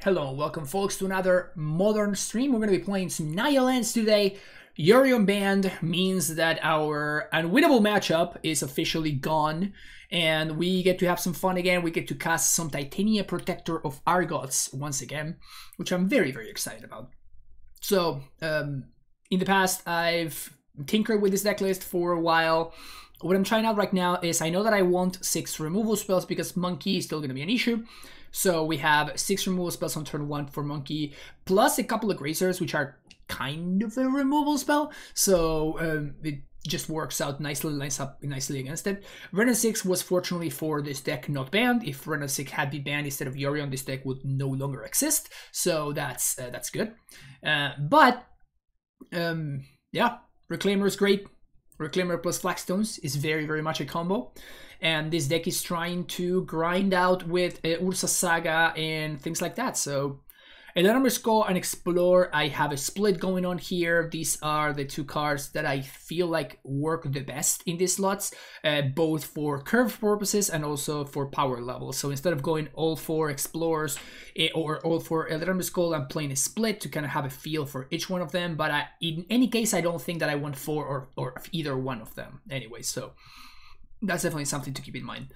Hello, welcome folks to another modern stream. We're going to be playing some Naya Lands today. Yorion banned means that our unwinnable matchup is officially gone, and we get to have some fun again. We get to cast some Titania Protector of Argots once again, which I'm very, very excited about. So, in the past, I've tinkered with this deck list for a while. What I'm trying out right now is I know that I want 6 removal spells because Monkey is still going to be an issue. So we have 6 removal spells on turn 1 for Monkey, plus a couple of Grazers, which are kind of a removal spell. So it just works out nicely, lines up nicely against it. Renin 6 was fortunately for this deck not banned. If Renin 6 had been banned instead of Yorion, this deck would no longer exist. So that's good. Yeah, Reclaimer is great. Reclaimer plus Flagstones is very, very much a combo. And this deck is trying to grind out with Urza Saga and things like that. So, Eladamri's Skull and Explore, I have a split going on here. These are the 2 cards that I feel like work the best in these slots, both for curve purposes and also for power levels. So instead of going all for Explorers or all for Eladamri's Skull, I'm playing a split to kind of have a feel for each one of them. But in any case, I don't think that I want 4 or either one of them anyway. So that's definitely something to keep in mind.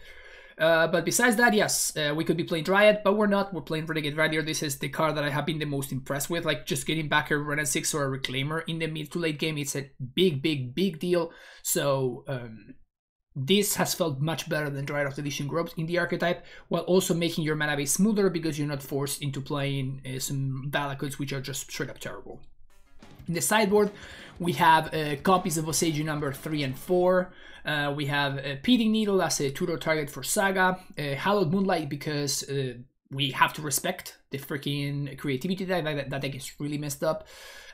But besides that, yes, we could be playing Dryad, but we're not. We're playing Renegade Rallier. This is the card that I have been the most impressed with. Like, just getting back a Renin 6 or a Reclaimer in the mid to late game, it's a big, big, big deal. So this has felt much better than Dryad of the Legion Grobes in the archetype, while also making your mana base smoother because you're not forced into playing some Valakuts, which are just straight up terrible. In the sideboard, we have copies of Osage number 3 and 4. We have Peating Needle as a tutor target for Saga. Hallowed Moonlight because we have to respect the freaking creativity deck. That deck is really messed up.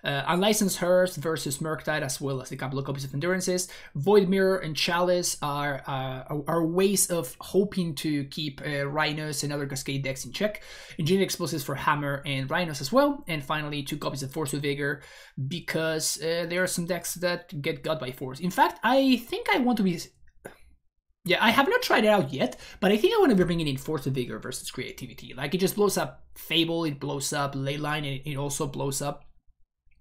Unlicensed Hearth versus Murktide, as well as a couple of copies of Endurances. Void Mirror and Chalice are ways of hoping to keep Rhinos and other Cascade decks in check. Engineered Explosives for Hammer and Rhinos as well. And finally, 2 copies of Force of Vigor because there are some decks that get got by Force. In fact, I think I want to be... Yeah, I have not tried it out yet, but I think I want to be bringing in Force of Vigor versus Creativity. Like, it just blows up Fable, it blows up Leyline, and it also blows up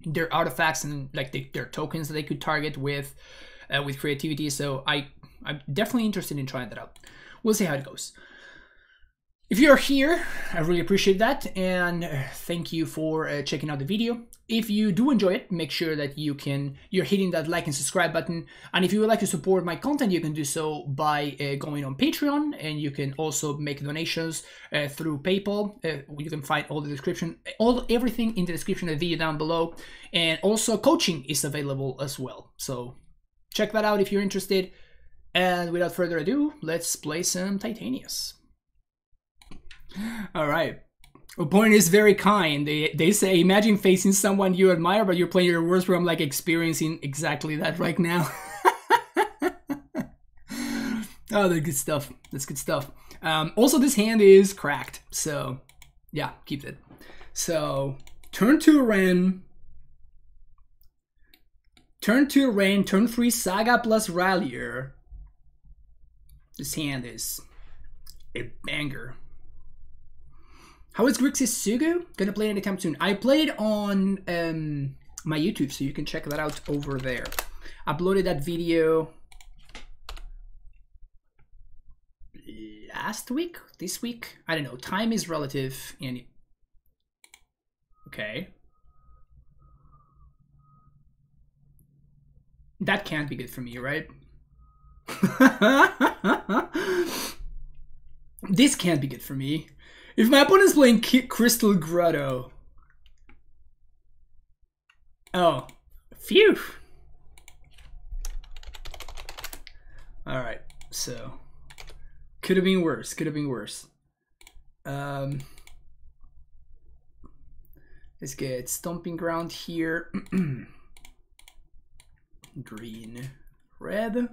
their artifacts and like their tokens that they could target with Creativity. So I'm definitely interested in trying that out. We'll see how it goes. If you're here, I really appreciate that, and thank you for checking out the video. If you do enjoy it, make sure that you're hitting that like and subscribe button. And if you would like to support my content, you can do so by going on Patreon, and you can also make donations through PayPal. You can find all the description, everything in the description of the video down below. And also coaching is available as well. So check that out if you're interested. And without further ado, let's play some Titanius. All right. Opponent is very kind. They say, imagine facing someone you admire, but you're playing your worst, where I'm like experiencing exactly that right now. Oh, that's good stuff. That's good stuff. Also, this hand is cracked. So, yeah, keep it. So, turn 2 Ren. Turn 2 Ren. Turn 3 Saga plus Rallier. This hand is a banger. How is Grixis Sugu? Gonna play it anytime soon. I played on my YouTube, so you can check that out over there. Uploaded that video last week? This week? I don't know. Time is relative. And okay. That can't be good for me, right? This can't be good for me. If my opponent's playing Crystal Grotto. Oh. Phew. Alright, so. Could have been worse. Could have been worse. Let's get Stomping Ground here. Green. Red.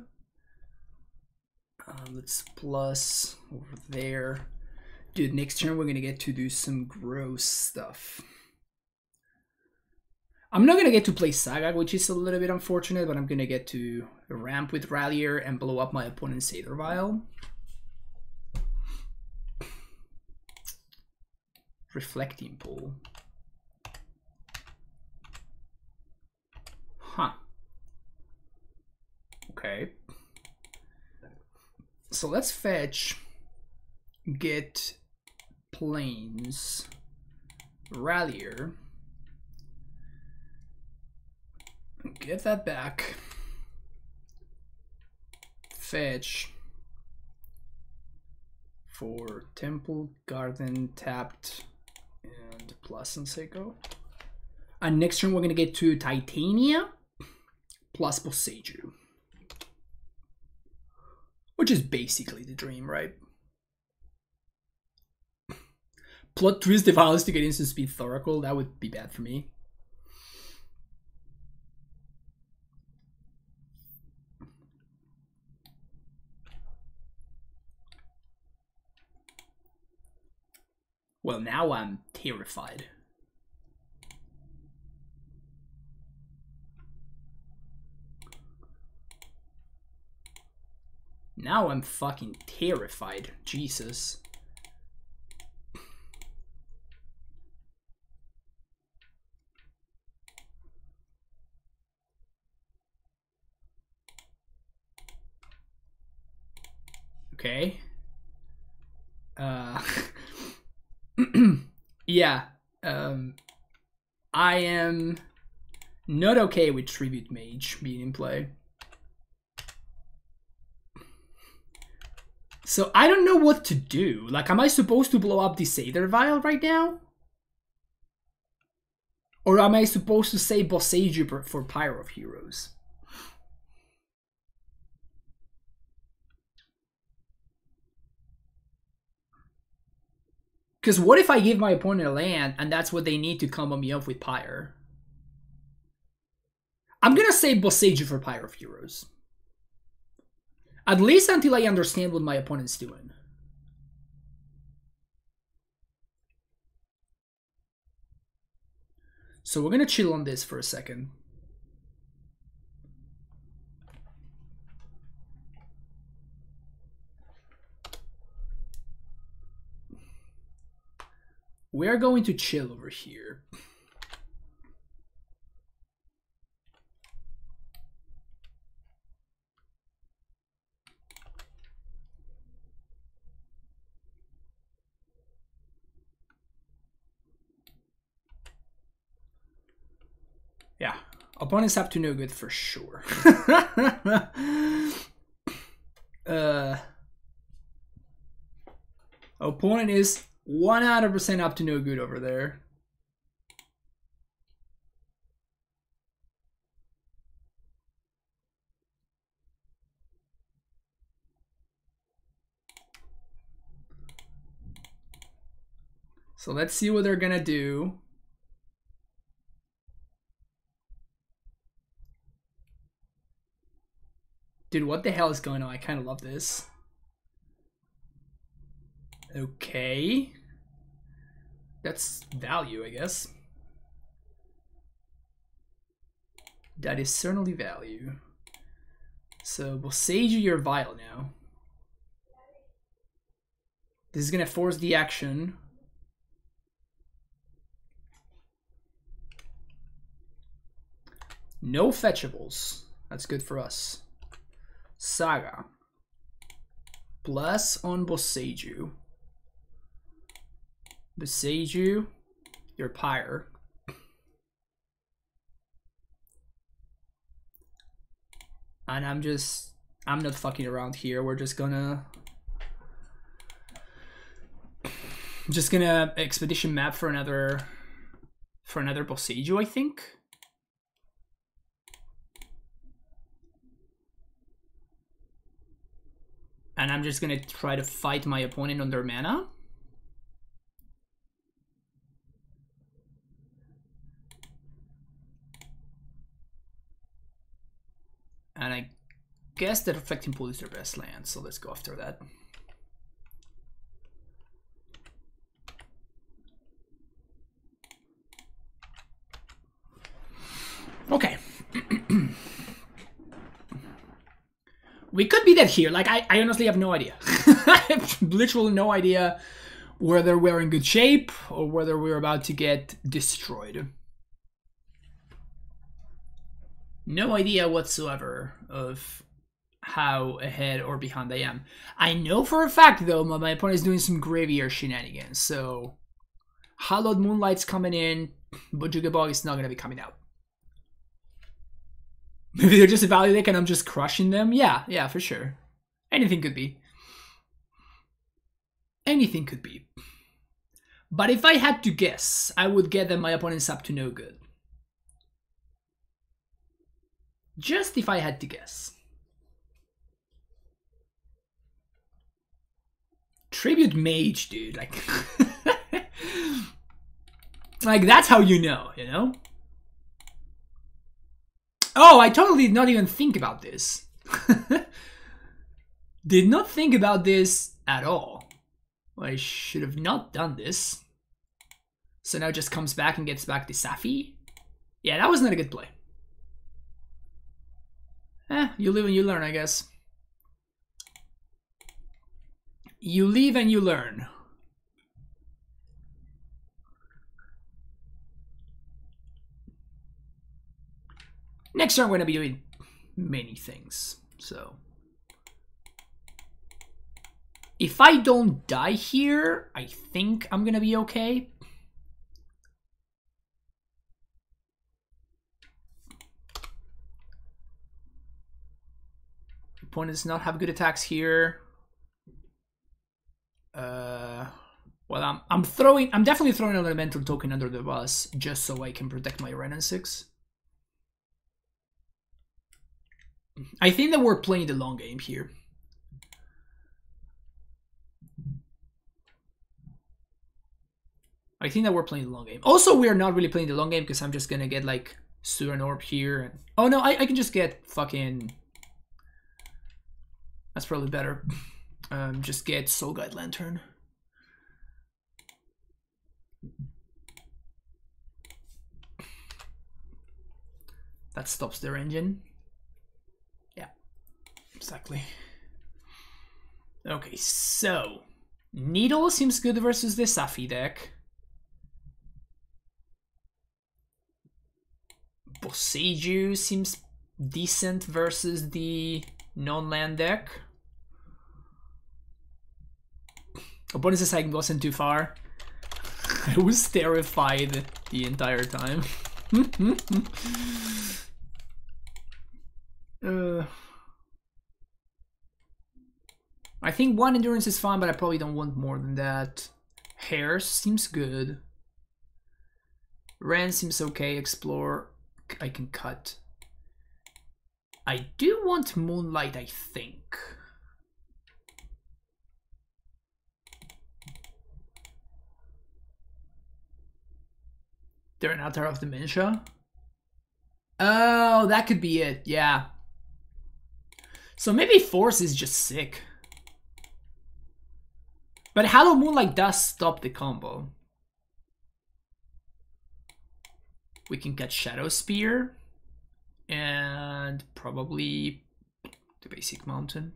Let's plus over there. Dude, next turn we're gonna get to do some gross stuff. I'm not gonna get to play Saga, which is a little bit unfortunate, but I'm gonna get to ramp with Rallier and blow up my opponent's Aether Vial. Reflecting Pool. Huh. Okay. So let's fetch, get planes, Rallier, get that back, fetch for Temple, Garden, tapped, and plus and Seiko. And next turn we're gonna get to Titania plus Boseiju. Which is basically the dream, right? Plot twist if I was to get instant speed Thoracle, that would be bad for me. Well, now I'm terrified. Now I'm fucking terrified. Jesus. Okay. Yeah. I am not okay with Tribute Mage being in play. So I don't know what to do. Like, am I supposed to blow up the Aether Vial right now? Or am I supposed to say Boseiju for Pyro of Heroes? Because what if I give my opponent a land and that's what they need to combo me up with Pyre? I'm gonna say Boseiju for Pyre of Heroes. At least until I understand what my opponent's doing. So we're gonna chill on this for a second. We're going to chill over here. Yeah, opponent's up to no good for sure. Opponent is 100% up to no good over there. So let's see what they're gonna do. Dude, what the hell is going on? I kind of love this. Okay. That's value, I guess. That is certainly value. So Boseiju your Vial now. This is gonna force the action. No fetchables. That's good for us. Saga. Plus on Boseiju. Boseiju, your Pyre. And I'm not fucking around here. We're just gonna expedition map for another Boseiju, I think. And I'm just gonna try to fight my opponent on their mana. And I guess the Reflecting Pool is their best land, so let's go after that. Okay. We could be dead here. Like, I honestly have no idea. I have literally no idea whether we're in good shape or whether we're about to get destroyed. No idea whatsoever of how ahead or behind I am. I know for a fact, though, my opponent is doing some graveyard shenanigans, so Hallowed Moonlight's coming in, Bojuka Bog is not going to be coming out. Maybe they're just a value deck and I'm just crushing them? Yeah, for sure. Anything could be. Anything could be. But if I had to guess, I would get that my opponent's up to no good. Just if I had to guess. Tribute Mage, dude. Like, like that's how you know, you know? Oh, I totally did not even think about this. Did not think about this at all. I should have not done this. So now it just comes back and gets back to Safi. Yeah, that was not a good play. You live and you learn, I guess. You live and you learn. Next turn, I'm going to be doing many things. So, if I don't die here, I think I'm going to be okay. Opponent does not have good attacks here. Well, I'm definitely throwing an elemental token under the bus just so I can protect my Renin 6. I think that we're playing the long game here. I think that we're playing the long game. Also, we're not really playing the long game because I'm just gonna get like Suran Orb here. And oh no, I can just get fucking... That's probably better. Just get Soul Guide Lantern. That stops their engine. Yeah, exactly. Okay, so Needle seems good versus the Safi deck. Boseiju seems decent versus the non-land deck. Opponent's side wasn't too far. I was terrified the entire time. I think 1 endurance is fine, but I probably don't want more than that. Hair seems good. Ren seems okay. Explore, I can cut. I do want Moonlight, I think. They're an Altar of Dementia. Oh, that could be it, yeah. So maybe Force is just sick. But Hallowed Moonlight does stop the combo. We can get Shadow Spear. And probably the basic Mountain.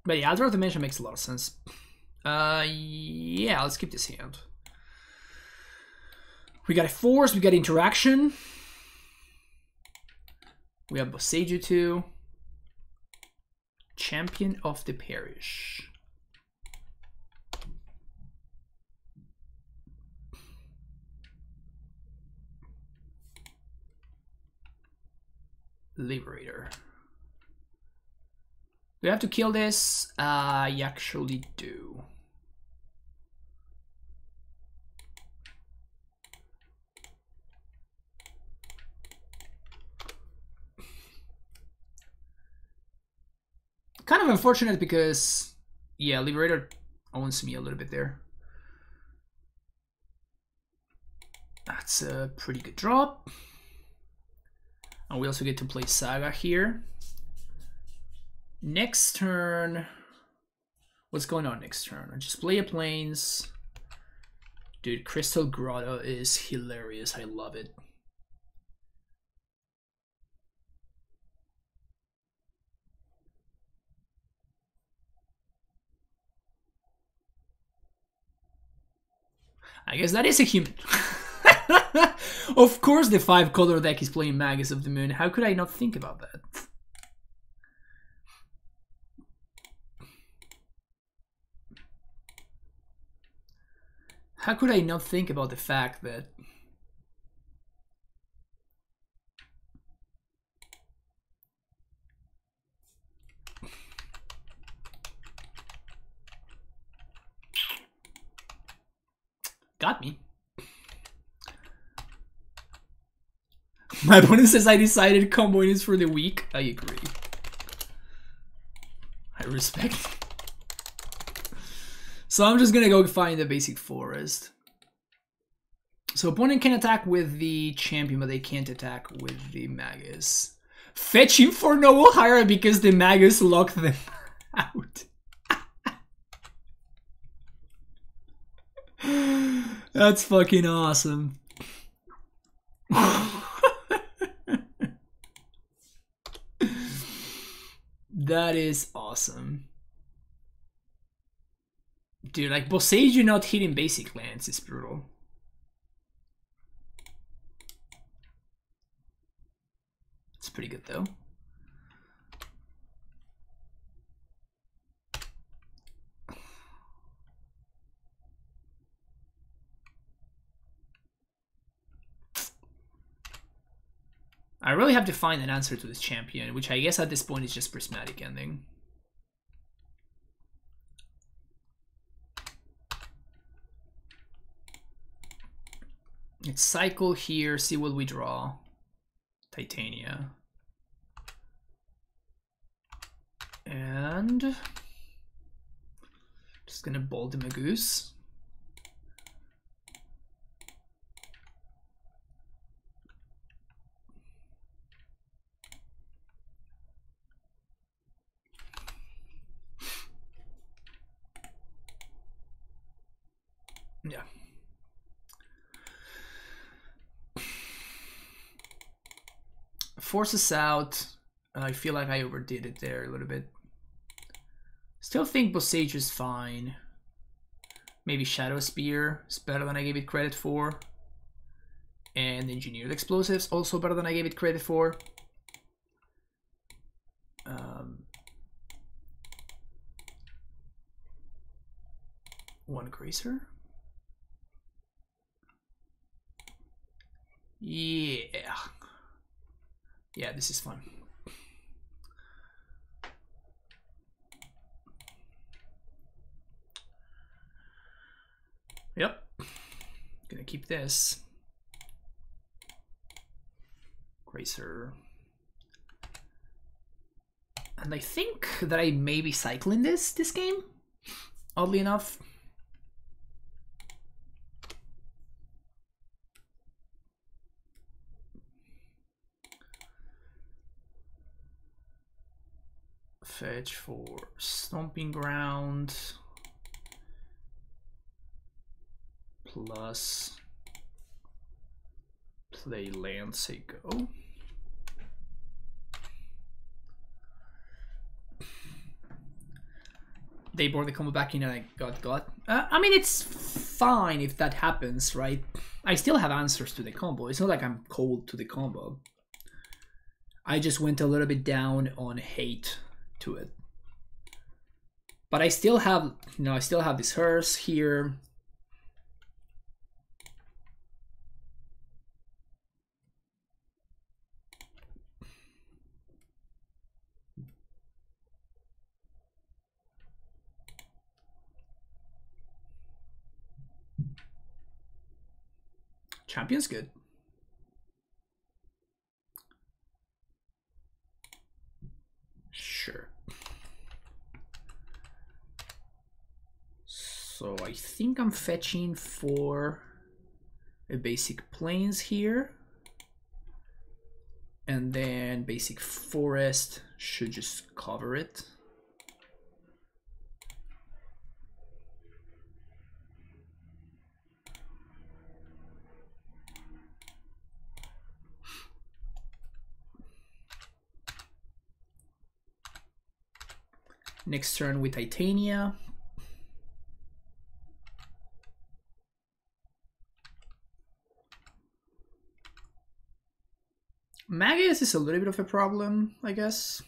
But yeah, Altar of Dimension makes a lot of sense. Yeah, let's keep this hand. We got a Force, we got Interaction. We have Boseiju too. Champion of the Parish. Liberator. Do we have to kill this? I actually do. Kind of unfortunate because, yeah, Liberator owns me a little bit there. That's a pretty good drop. And we also get to play Saga here. Next turn, what's going on next turn? I just play a Plains. Dude, Crystal Grotto is hilarious. I love it. I guess that is a human. Of course the 5-color deck is playing Magus of the Moon. How could I not think about that? How could I not think about the fact that got me. My opponent says I decided comboing is for the weak. I agree. I respect. So I'm just gonna go find the basic forest. So opponent can attack with the champion, but they can't attack with the Magus. Fetching for no Ohara because the Magus locked them out. That's fucking awesome. That is awesome. Dude, like Boseiju not hitting basic lands is brutal. It's pretty good though. I really have to find an answer to this champion, which I guess at this point is just Prismatic Ending. Let's cycle here, see what we draw. Titania. And just gonna bolt the Magus. Yeah. Force us out. I feel like I overdid it there a little bit. Still think Boseiju is fine. Maybe Shadow Spear is better than I gave it credit for. And Engineered Explosives also better than I gave it credit for. One Gracer. Yeah. Yeah, this is fun. Yep. Gonna keep this. Gracer. And I think that I may be cycling this game, oddly enough. Fetch for Stomping Ground. Plus play land, say go. They brought the combo back in and I got. I mean, it's fine if that happens, right? I still have answers to the combo. It's not like I'm cold to the combo. I just went a little bit down on hate to it. But I still have, I still have this Hearse here. Champion's good. Sure. So I think I'm fetching for a basic plains here. And then basic forest should just cover it. Next turn with Titania. Magus is a little bit of a problem, I guess.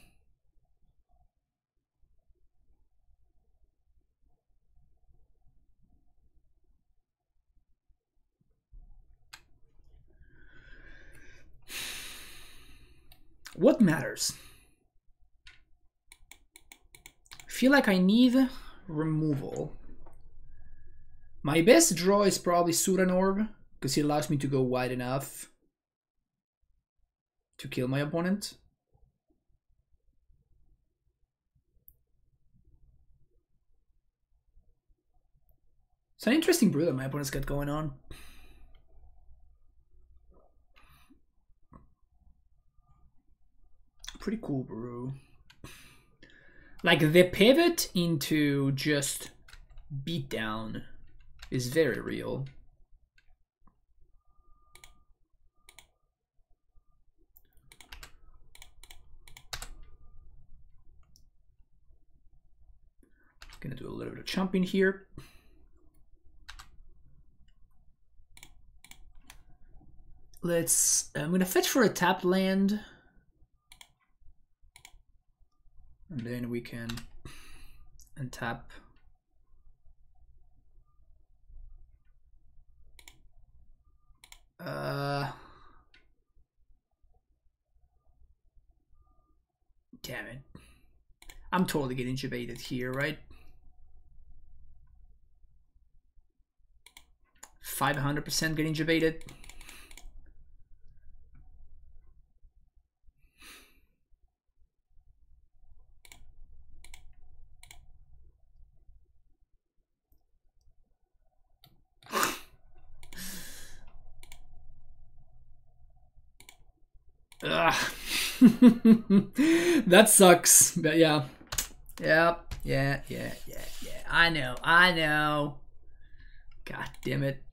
What matters? I feel like I need removal. My best draw is probably Suran Orb, because he allows me to go wide enough to kill my opponent. It's an interesting brew that my opponent's got going on. Pretty cool brew. Like, the pivot into just beatdown is very real. Gonna do a little bit of chomping here. I'm gonna fetch for a tapped land. And then we can untap. Damn it. I'm totally getting intubated here, right? 500% getting intubated. That sucks. But yeah. Yeah. I know. God damn it.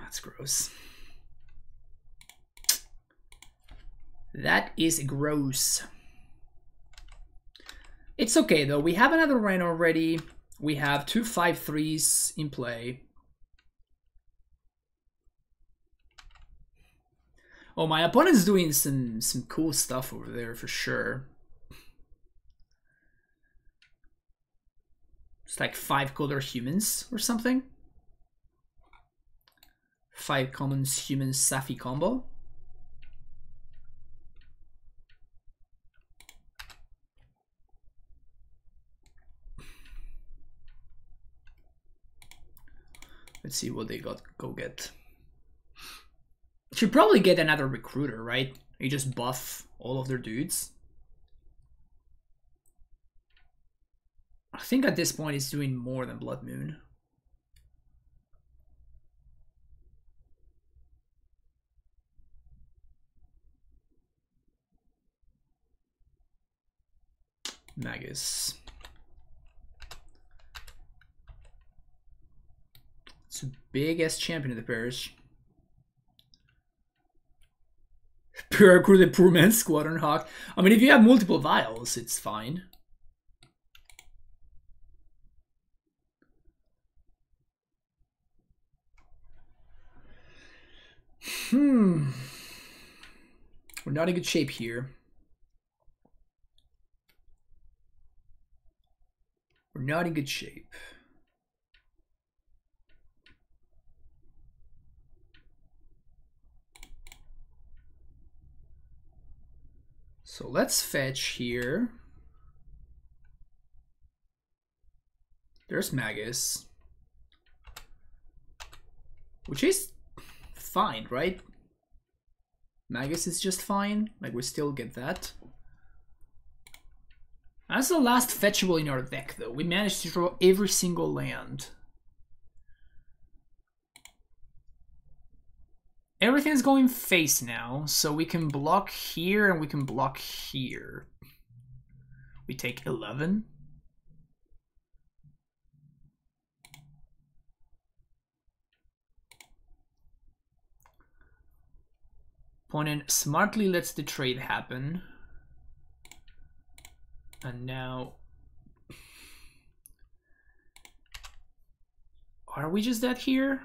That's gross. That is gross. It's okay though. We have another Ren already. We have 2 5/3s in play. Oh, my opponent's doing some cool stuff over there for sure. It's like 5 color humans or something. 5 commons humans Safi combo. Let's see what they got. Go get. Should probably get another recruiter, right? You just buff all of their dudes. I think at this point it's doing more than Blood Moon. Magus. It's a big-ass champion of the pairs. Pure crew, the poor man's Squadron Hawk. I mean, if you have multiple vials, it's fine. We're not in good shape here. We're not in good shape. So let's fetch here. There's Magus. Which is fine, right? Magus is just fine. Like, we still get that. That's the last fetchable in our deck, though. We managed to draw every single land. Everything's going face now, so we can block here and we can block here. We take 11. Opponent smartly lets the trade happen. And now... Are we just dead here?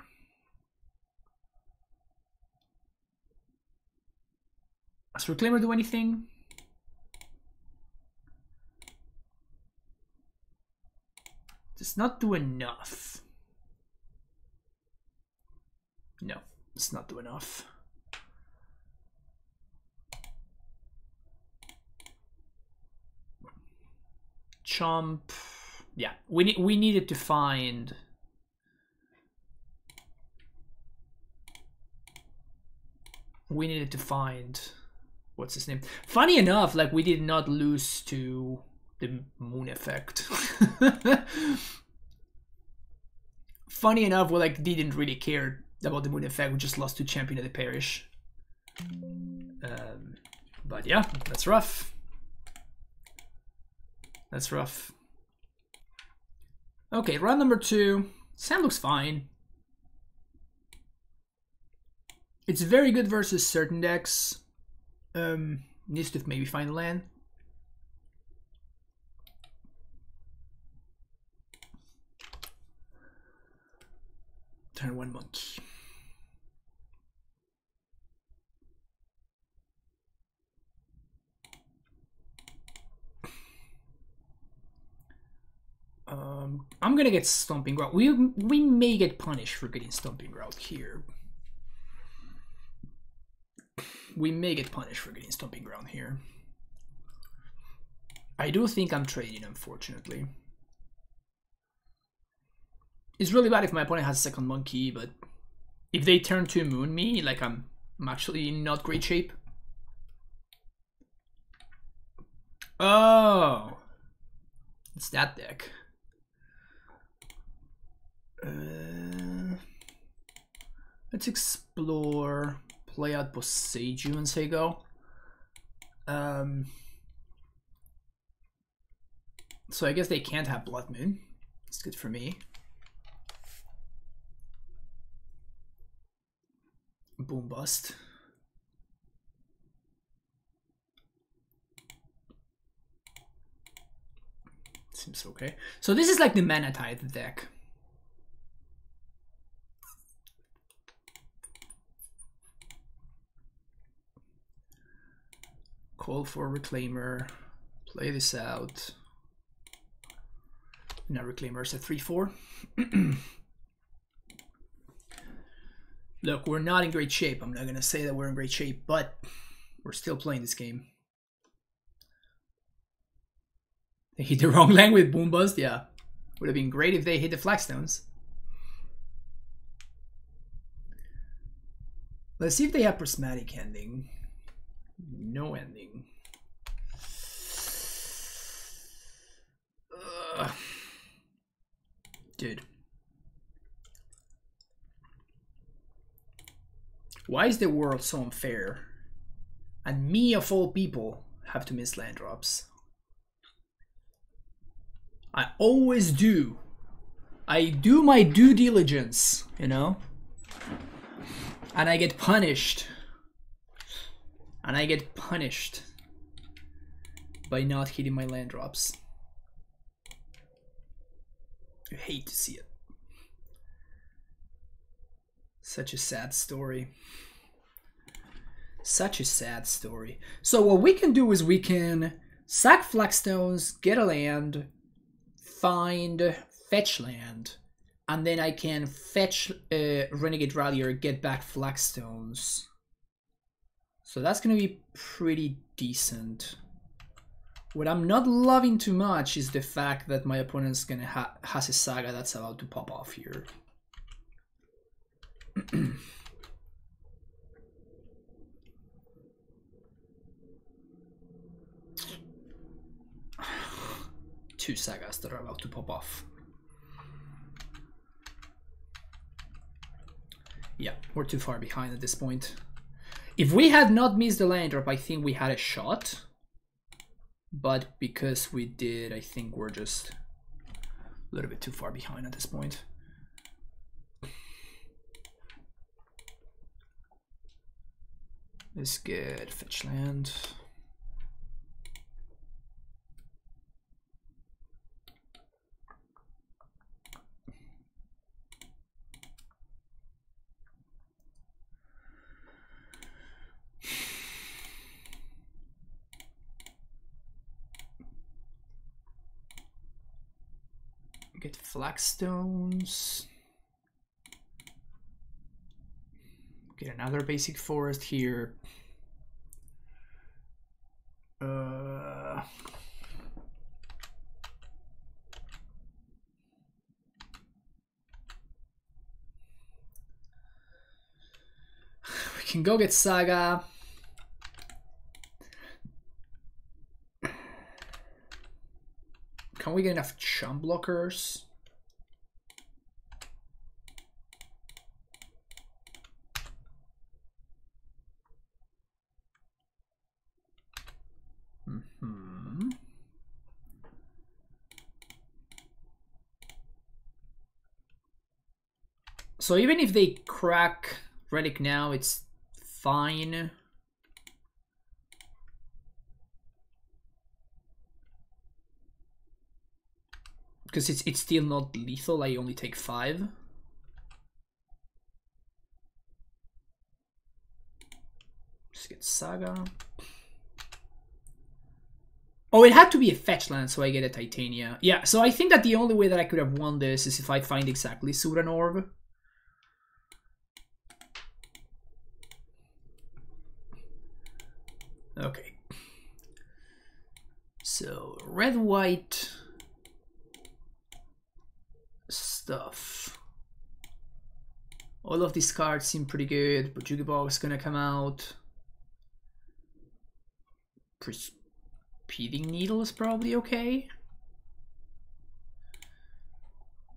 Does Reclaimer do anything? Does not do enough. No, it's not do enough. Chomp. Yeah, we needed to find. We needed to find. What's his name? Funny enough, like we did not lose to the moon effect. Funny enough, we like didn't really care about the moon effect. We just lost to Champion of the Parish. But yeah, that's rough. That's rough. Okay, round number 2. Sam looks fine. It's very good versus certain decks. Needs to maybe find land. Turn 1 monkey. I'm gonna get Stomping Ground. We may get punished for getting Stomping Ground here. We may get punished for getting Stomping Ground here. I do think I'm trading, unfortunately. It's really bad if my opponent has a second monkey, but if they turn to moon me, like I'm actually in not great shape. Oh, it's that deck. Let's explore, play out Boseiju and say go. So I guess they can't have Blood Moon. It's good for me. Boom bust. Seems okay. So this is like the Mana Tithe deck. Call for Reclaimer. Play this out. Now Reclaimer's at 3/4. Look, we're not in great shape. I'm not gonna say that we're in great shape, but we're still playing this game. They hit the wrong land with Boom Bust, yeah. Would have been great if they hit the Flagstones. Let's see if they have Prismatic Ending. No ending. Dude. Why is the world so unfair? And me of all people have to miss land drops. I always do. I do my due diligence, you know? And I get punished. And I get punished by not hitting my land drops. I hate to see it. Such a sad story. Such a sad story. So what we can do is we can sack Flagstones, get a land, find fetch land, and then I can fetch Renegade Rallier, get back Flagstones. So that's gonna be pretty decent. What I'm not loving too much is the fact that my opponent's gonna has a Saga that's about to pop off here. Two Sagas that are about to pop off. Yeah, we're too far behind at this point. If we had not missed the land drop, I think we had a shot. But because we did, I think we're just a little bit too far behind at this point. Let's get fetch land. Get flagstones. Get another basic forest here. We can go get Saga. Can we get enough chump blockers? So even if they crack Relic now, it's fine. Because it's still not lethal, I only take 5. Just get Saga. Oh, it had to be a fetch land, so I get a Titania. Yeah, so I think that the only way that I could have won this is if I find exactly Suran Orb. Okay. So, red-white stuff. All of these cards seem pretty good. Bojuki Bog is gonna come out. Precipitating Needle is probably okay.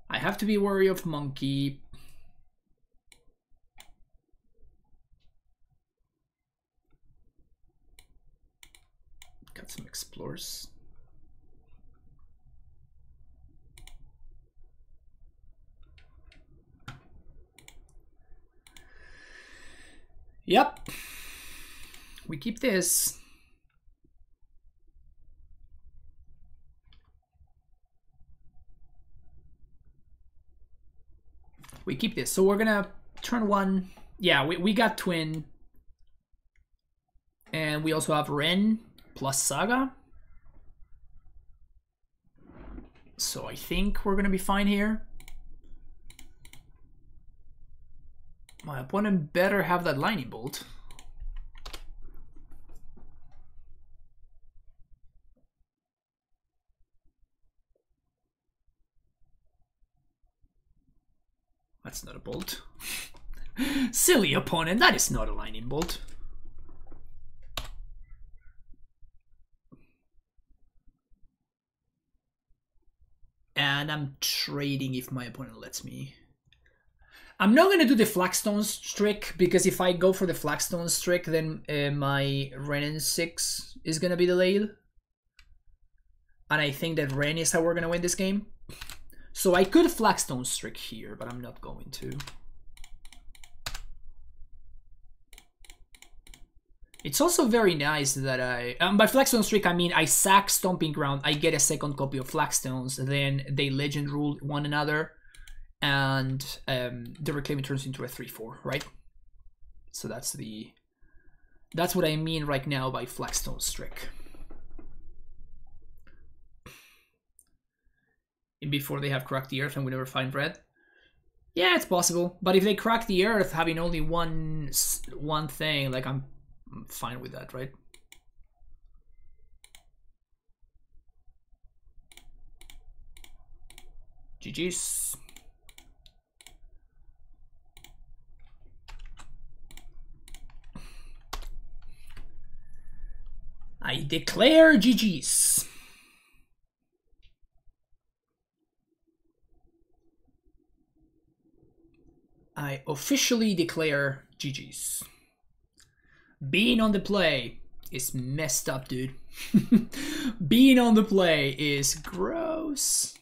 I have to be wary of Monkey. Got some Explorers. Yep. We keep this. We keep this. So we're gonna turn 1. Yeah, we got Twin. And we also have Ren plus Saga. So I think we're gonna be fine here. My opponent better have that Lightning Bolt. That's not a bolt. Silly opponent, that is not a Lightning Bolt. And I'm trading if my opponent lets me. I'm not gonna do the Flagstones trick, because if I go for the Flagstones trick, then my Ren 6 is gonna be delayed. And I think that Ren is how we're gonna win this game. So I could Flagstones trick here, but I'm not going to. It's also very nice that by Flagstones trick I mean I sack Stomping Ground, I get a second copy of Flagstones, then they legend rule one another, and the Reclaiming turns into a 3/4, right? So that's what I mean right now by Flagstones trick. And before they have cracked the earth and we never find red. Yeah, it's possible. But if they crack the earth having only one thing, like I'm fine with that, right? GG's. I declare GG's. I officially declare GG's. Being on the play is messed up, dude. Being on the play is gross.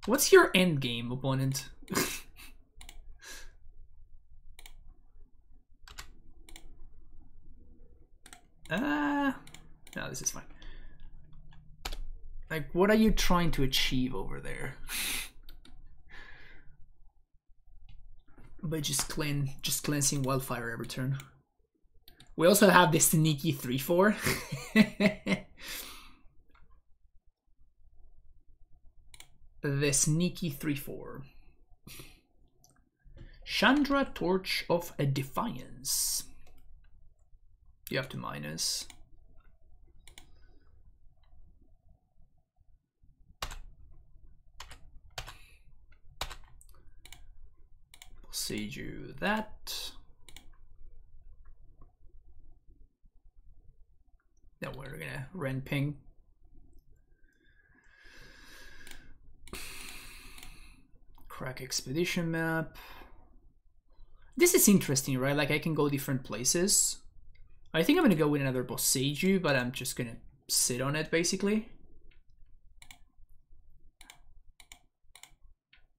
What's your end game, opponent? No, this is fine. Like, what are you trying to achieve over there? By just cleansing Wildfire every turn. We also have the sneaky 3/4. The sneaky 3/4. Chandra, Torch of a Defiance. You have to minus. Boseiju that. Then we're gonna Renping. Crack Expedition map. This is interesting, right? Like I can go different places. I think I'm gonna go with another Boseiju, but I'm just gonna sit on it basically.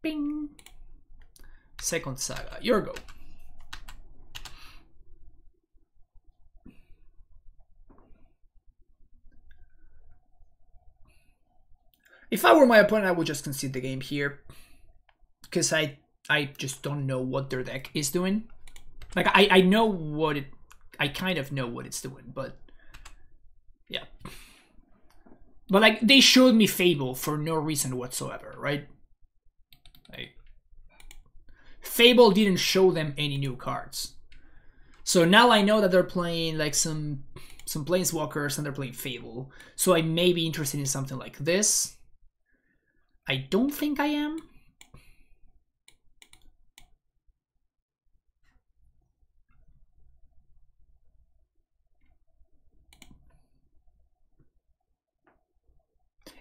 Bing. Second Saga, your go. If I were my opponent, I would just concede the game here. Because I just don't know what their deck is doing. Like, I know what it... I kind of know what it's doing, but... Yeah. But, like, they showed me Fable for no reason whatsoever, right? Like, Fable didn't show them any new cards. So now I know that they're playing, like, some Planeswalkers and they're playing Fable. So I may be interested in something like this. I don't think I am.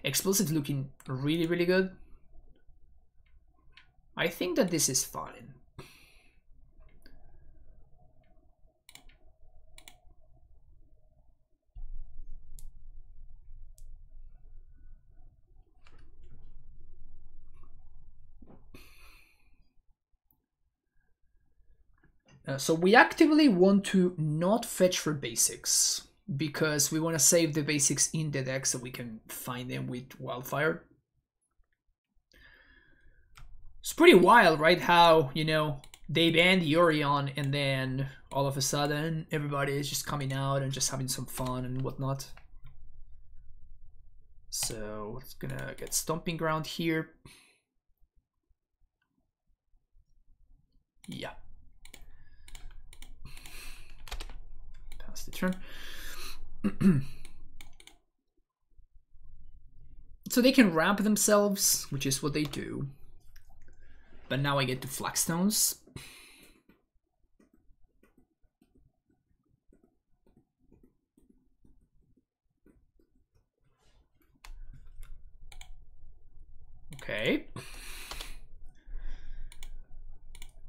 Explosive looking really, really good. I think that this is fine. So we actively want to not fetch for basics because we want to save the basics in the deck so we can find them with Wildfire. It's pretty wild, right? How, you know, they banned Yorion and then all of a sudden everybody is just coming out and just having some fun and whatnot. So it's gonna get Stomping Ground here. Yeah. Pass the turn. So they can ramp themselves, which is what they do. But now I get to Flagstones. Okay.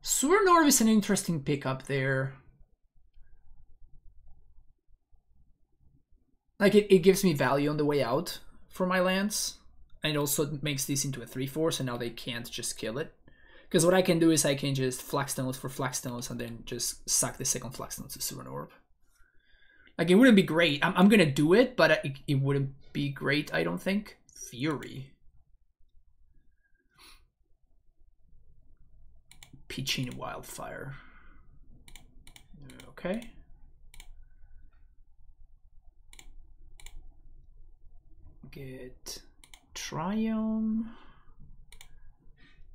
Surinor is an interesting pickup there. Like, it gives me value on the way out for my lands. And it also makes this into a 3/4, so now they can't just kill it. Because what I can do is I can just Flagstones for Flagstones and then just suck the second Flagstone to Surinor. Like, it wouldn't be great. I'm gonna do it, but it wouldn't be great, I don't think. Fury. Pitching Wildfire. Okay. Get Triumph.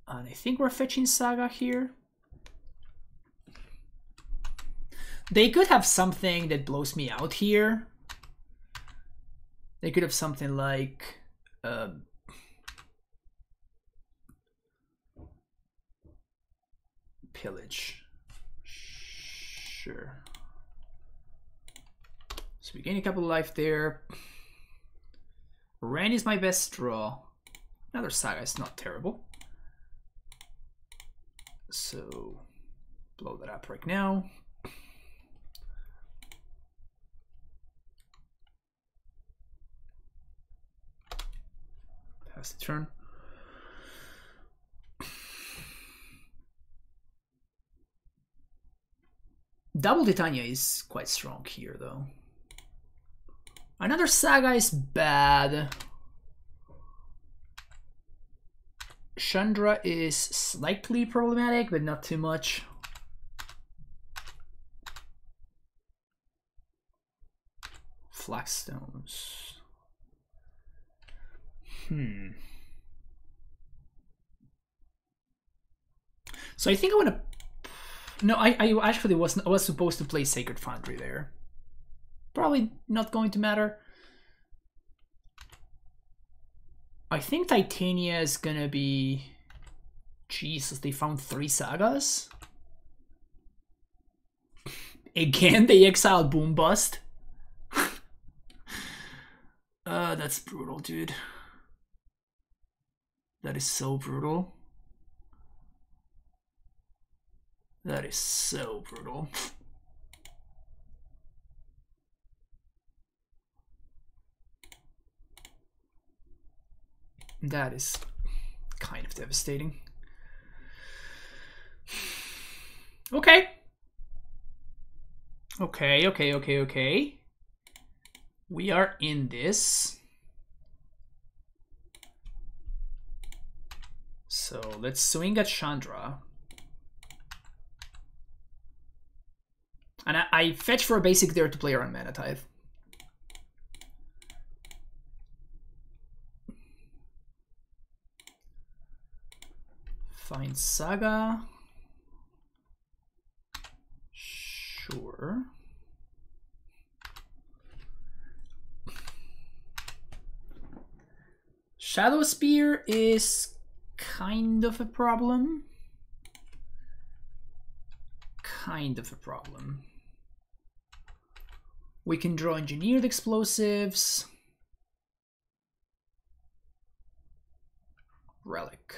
And I think we're fetching Saga here. They could have something that blows me out here. They could have something like Pillage. Sure. So we gain a couple of life there. Ren is my best draw. Another Saga is not terrible. So blow that up right now. Pass the turn. Double Titania is quite strong here, though. Another Saga is bad. Chandra is slightly problematic, but not too much. Flagstones. So I think I want to. No, I actually wasn't. I was supposed to play Sacred Foundry there. Probably not going to matter. I think Titania is gonna be. Jesus, they found 3 sagas. Again, they exiled Boom Bust. That's brutal, dude. That is so brutal. That is so brutal. That is kind of devastating. Okay. Okay. We are in this. So let's swing at Chandra. And I fetch for a basic there to play around Mana Tithe. Find Saga. Sure. Shadow Spear is kind of a problem. We can draw Engineered Explosives. Relic.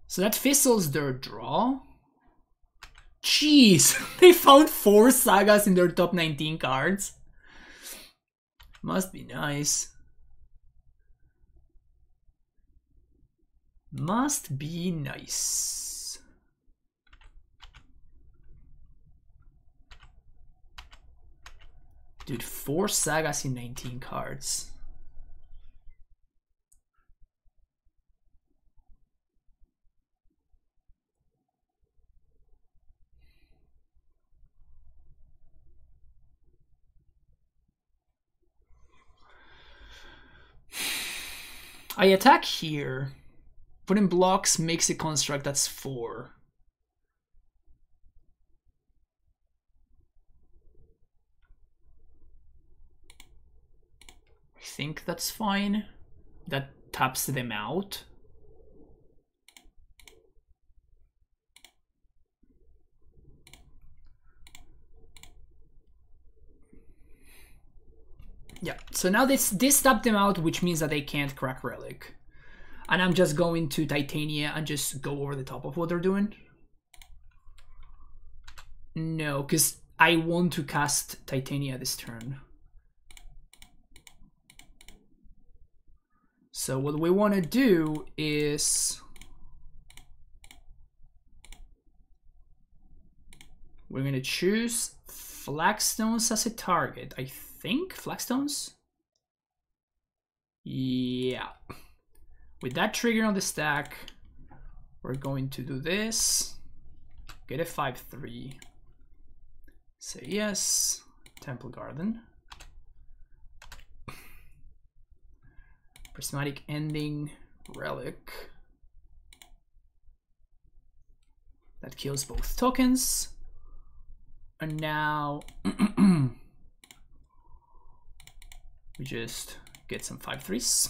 So that fizzles their draw. Jeez, they found 4 sagas in their top 19 cards. Must be nice. Must be nice. Dude, 4 sagas in 19 cards. I attack here. Put in blocks, makes a construct that's 4. I think that's fine. That taps them out. Yeah, so now this tapped them out, which means that they can't crack Relic. And I'm just going to Titania and just go over the top of what they're doing. No, because I want to cast Titania this turn. So what we want to do is... we're going to choose Flagstones as a target. I think Flagstones? Yeah. With that trigger on the stack, we're going to do this. Get a 5/3. Say yes. Temple Garden. Prismatic Ending. Relic. That kills both tokens. And now we just get some 5/3s.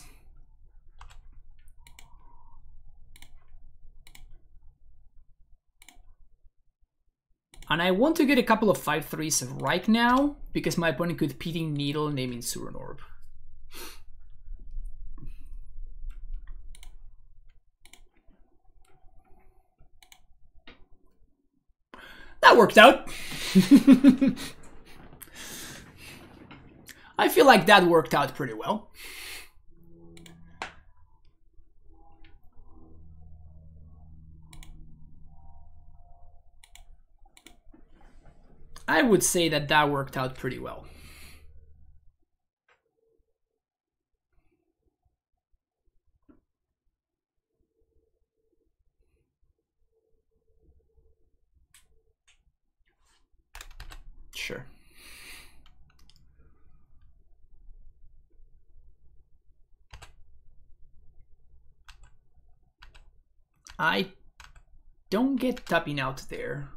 And I want to get a couple of 5/3s right now because my opponent could Piting Needle naming Suran Orb. That worked out. I feel like that worked out pretty well. I would say that that worked out pretty well. sure. I don't get tapping out there.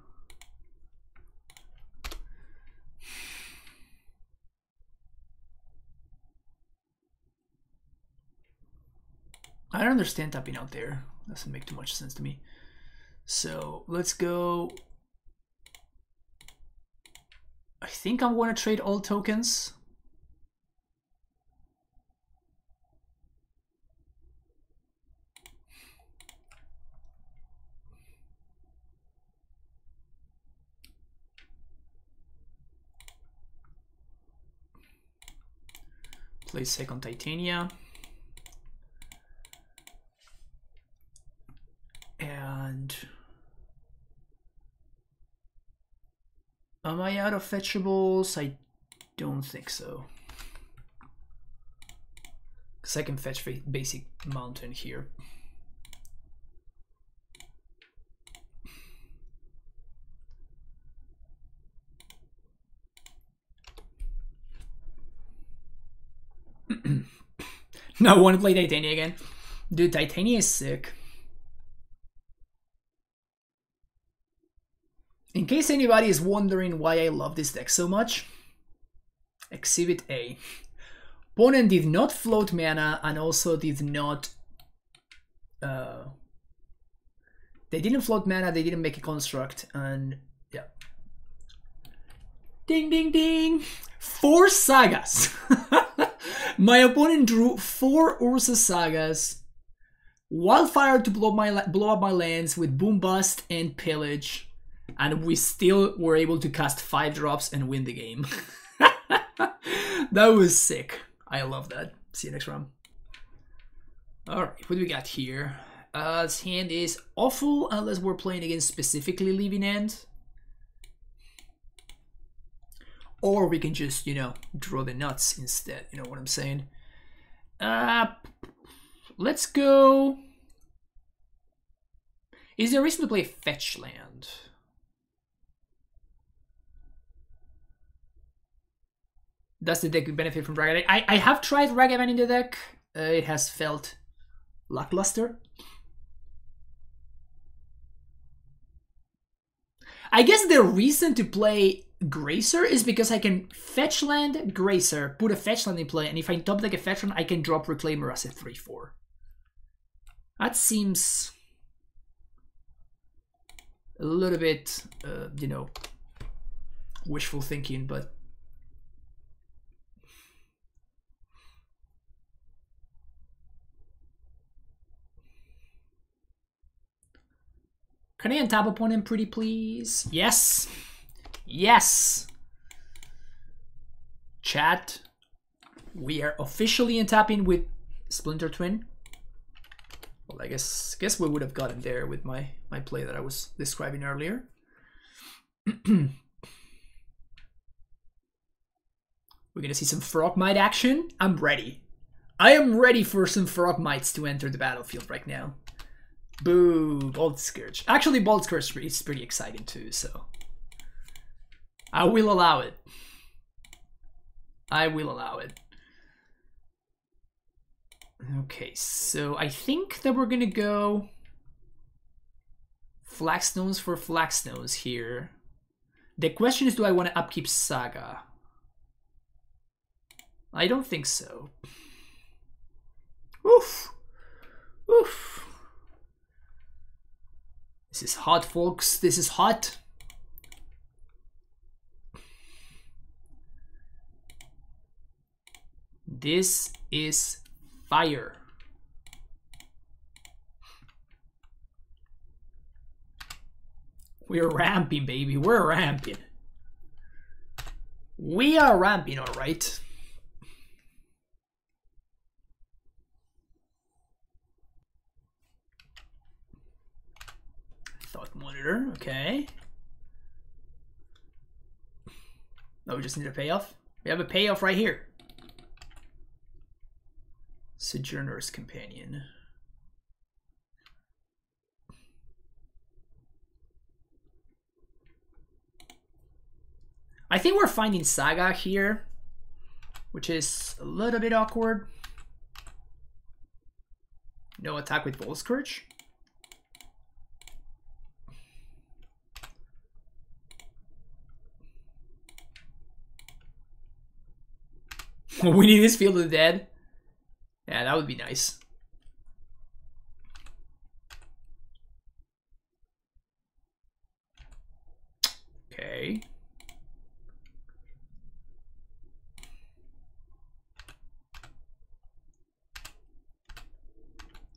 I don't understand tapping out there. Doesn't make too much sense to me. So let's go. I think I'm going to trade all tokens. Play second Titania. And am I out of fetchables? I don't think so. Because I can fetch basic mountain here. No, I want to play Titania again. Dude, Titania is sick. In case anybody is wondering why I love this deck so much, Exhibit A. Opponent did not float mana and also did not... they didn't float mana, they didn't make a construct, and yeah. Ding, ding, ding! 4 Sagas! My opponent drew 4 Urza Sagas, Wildfire to blow up my lands with Boom Bust and Pillage, and we still were able to cast 5 drops and win the game. That was sick. I love that. See you next round. Alright, what do we got here? This hand is awful unless we're playing against specifically Living End. Or we can just, you know, draw the nuts instead. You know what I'm saying? Let's go. Is there a reason to play Fetch Land? Does the deck benefit from Ragavan? I have tried Ragavan in the deck. It has felt lackluster. I guess the reason to play Gracer is because I can fetch land Gracer, put a fetch land in play, and if I top deck a fetch land, I can drop Reclaimer as a 3/4. That seems a little bit, you know, wishful thinking, but can I untap opponent pretty please? Yes. Yes. Chat. We are officially untapping with Splinter Twin. Well, I guess we would have gotten there with my play that I was describing earlier. We're gonna see some Frogmite action. I'm ready. I am ready for some Frogmites to enter the battlefield right now. Boo, Bolt Scourge. Actually, Bolt Scourge is pretty exciting too, so I will allow it. I will allow it. Okay, so I think that we're gonna go Flagstones for Flagstones here. The question is, do I want to upkeep Saga? I don't think so. Oof. Oof. This is hot, folks. This is hot. This is fire. We're ramping, baby. We're ramping. We are ramping, all right. Thought monitor, okay. No, we just need a payoff. We have a payoff right here. Sojourner's Companion. I think we're finding Saga here, which is a little bit awkward. No attack with Volscourge. We need this Field of the Dead. Yeah, that would be nice. Okay.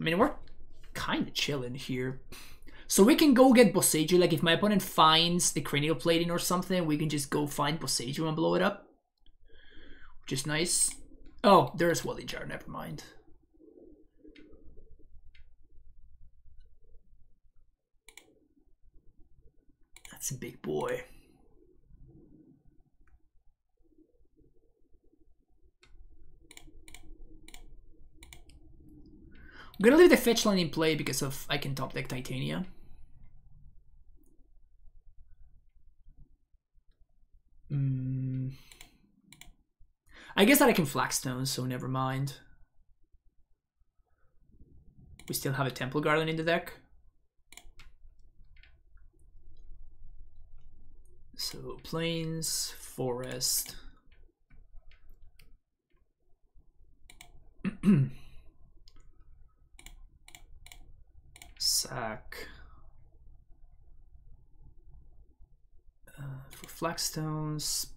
I mean, we're kind of chilling here. So we can go get Boseiju. Like, if my opponent finds the Cranial Plating or something, we can just go find Boseiju and blow it up. Which is nice. Oh, there's Welding Jar. Never mind. That's a big boy. I'm gonna leave the fetch line in play because of I can top deck Titania. I guess that I can Flagstone, so never mind. We still have a Temple Garden in the deck. So Plains, Forest. Sack. For Flagstones.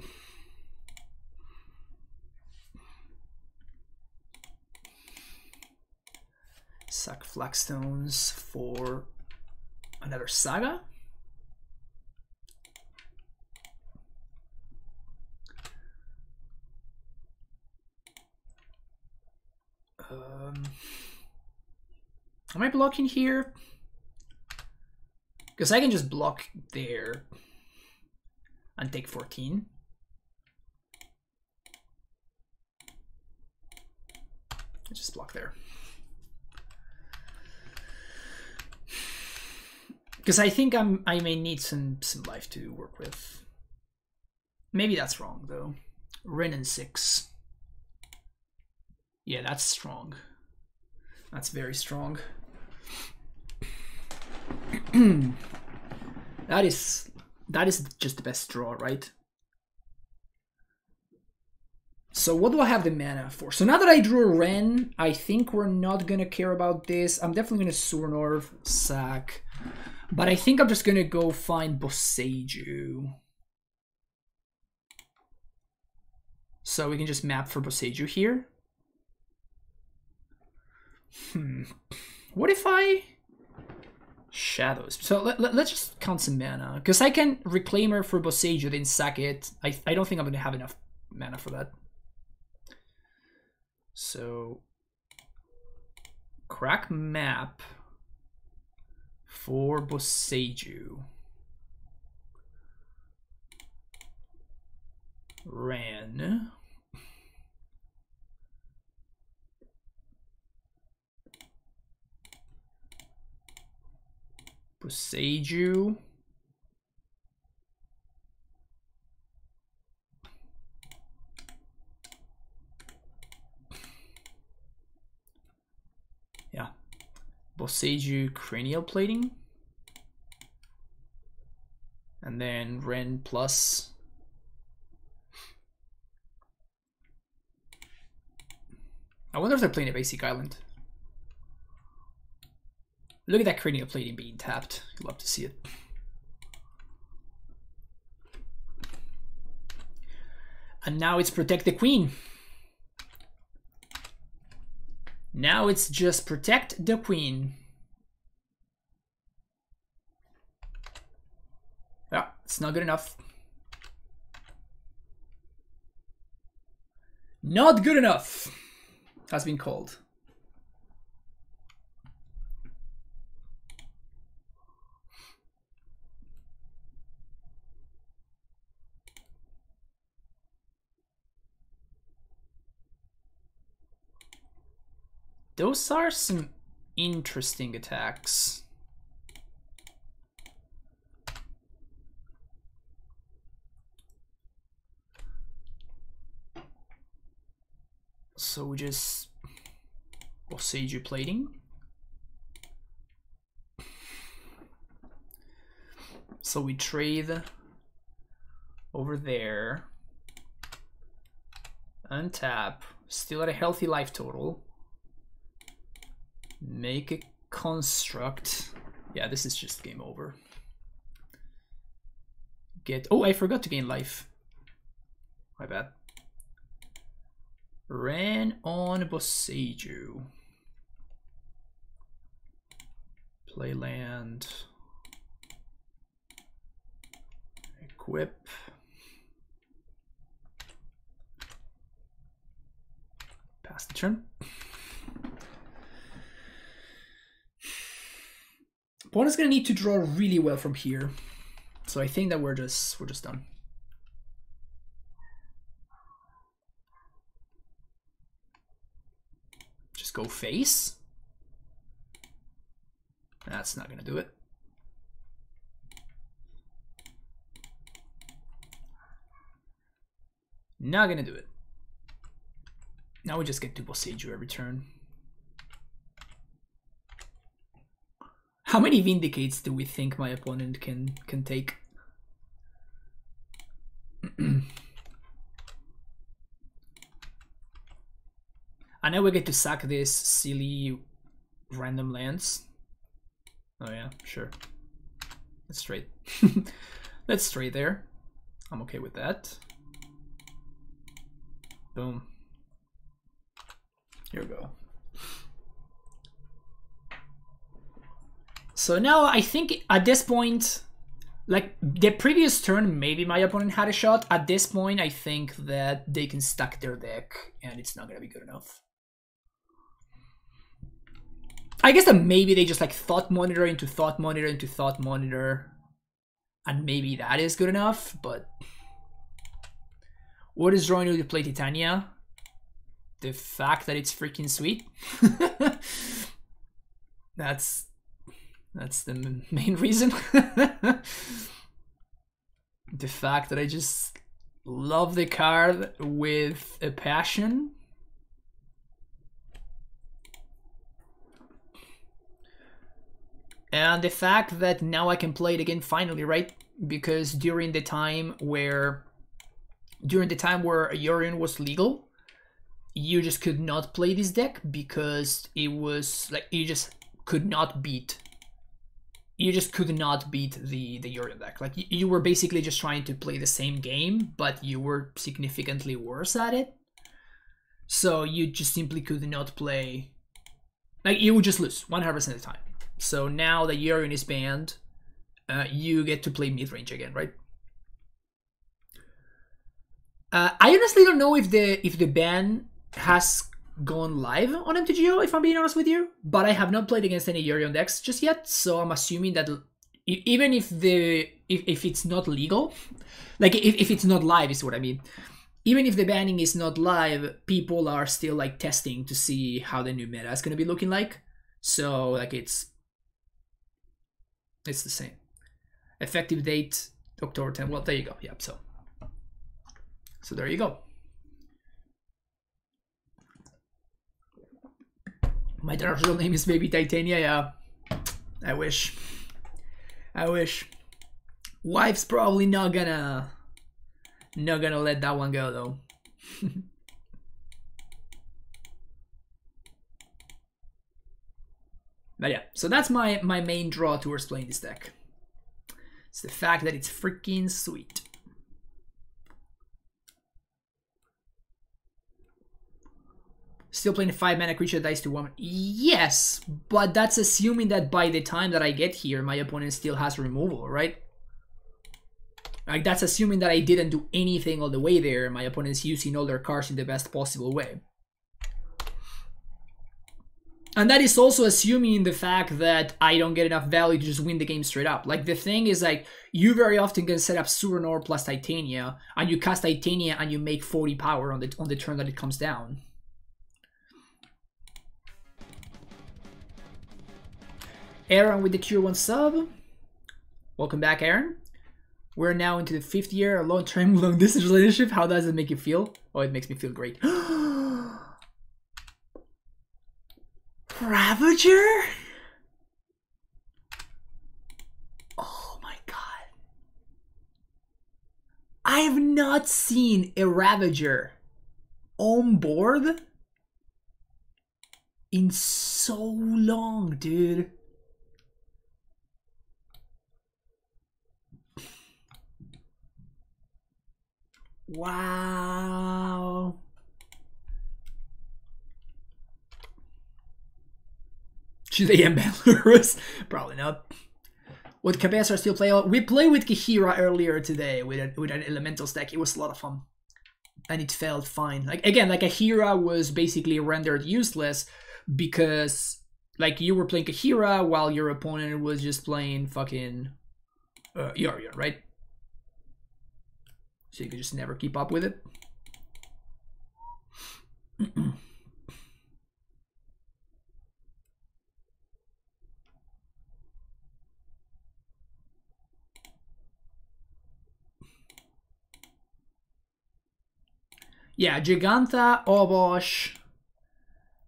Sack Flagstones for another Saga. Am I blocking here? Because I can just block there and take 14. Let's just block there. Because I think I may need some life to work with. Maybe that's wrong though. Renin 6. Yeah, that's strong. That's very strong. That is just the best draw, right? So what do I have the mana for? So now that I drew a Ren, I think we're not gonna care about this. I'm definitely gonna Surinor, sack. But I think I'm just gonna go find Boseiju. So we can just map for Boseiju here. What if I Shadows? So let's just count some mana, because I can Reclaimer for Boseiju, then sack it. I don't think I'm gonna have enough mana for that. So crack map for Boseiju. Ran. Boseiju. Yeah. Boseiju Cranial Plating. And then Ren plus. I wonder if they're playing a basic island. Look at that Cranial Plating being tapped. You'd love to see it. And now it's Protect the Queen. Now it's just Protect the Queen. Yeah, it's not good enough. Not good enough has been called. Those are some interesting attacks. So we just Boseiju plating. So we trade over there. Untap. Still at a healthy life total. Make a construct. Yeah, this is just game over. Get. Oh, I forgot to gain life. My bad. Ran on Boseiju. Play land. Equip. Pass the turn. Opponent's gonna need to draw really well from here. So I think that we're just done. Just go face. That's not gonna do it. Not gonna do it. Now we just get to Boseiju every turn. How many Vindicates do we think my opponent can take? I know we get to sack this silly random lands. Oh yeah, sure. Let's trade. Let's trade there. I'm okay with that. Boom. Here we go. So now I think at this point, like the previous turn, maybe my opponent had a shot. At this point, I think that they can stack their deck and it's not gonna be good enough. I guess that maybe they just like thought monitor into thought monitor into thought monitor, and maybe that is good enough, but what is drawing you to play Titania? The fact that it's freaking sweet. That's the main reason. The fact that I just love the card with a passion. And the fact that now I can play it again finally, right? Because during the time where Yorion was legal, you just could not play this deck because it was like you just could not beat the Yorion deck. Like you were basically just trying to play the same game, but you were significantly worse at it. So you just simply could not play, like you would just lose 100% of the time. So now that Yorion is banned, you get to play mid-range again, right? I honestly don't know if the ban has gone live on MTGO, if I'm being honest with you, but I have not played against any Yorion decks just yet, so I'm assuming that even if it's not legal, like if it's not live is what I mean, even if the banning is not live, people are still like testing to see how the new meta is going to be looking like. So like it's the same. Effective date October 10th. Well, there you go. Yep. So there you go. My Dark real name is Baby Titania. Yeah, I wish. Wife's probably not gonna let that one go though. But yeah, so that's my main draw towards playing this deck. It's the fact that it's freaking sweet. Still playing a 5-mana creature that dies to 1. Yes, but that's assuming that by the time that I get here, my opponent still has removal, right? Like that's assuming that I didn't do anything all the way there. My opponent's using all their cards in the best possible way. And that is also assuming the fact that I don't get enough value to just win the game straight up. Like the thing is like, you very often can set up Suranor plus Titania, and you cast Titania and you make 40 power on the turn that it comes down. Aaron with the Tier 1 sub. Welcome back, Aaron. We're now into the 5th year, a long-term, long-distance relationship. How does it make you feel? Oh, it makes me feel great. Ravager? Oh my god. I have not seen a Ravager on board in so long, dude. Wow. Should they ban Lurrus? Probably not. Would Cabeza still play? We played with Kihira earlier today with an elemental stack. It was a lot of fun. And it felt fine. Like again, like Kahira was basically rendered useless because like you were playing Kahira while your opponent was just playing fucking Yarrior, right? So you could just never keep up with it. Yeah, Giganta, Obosh.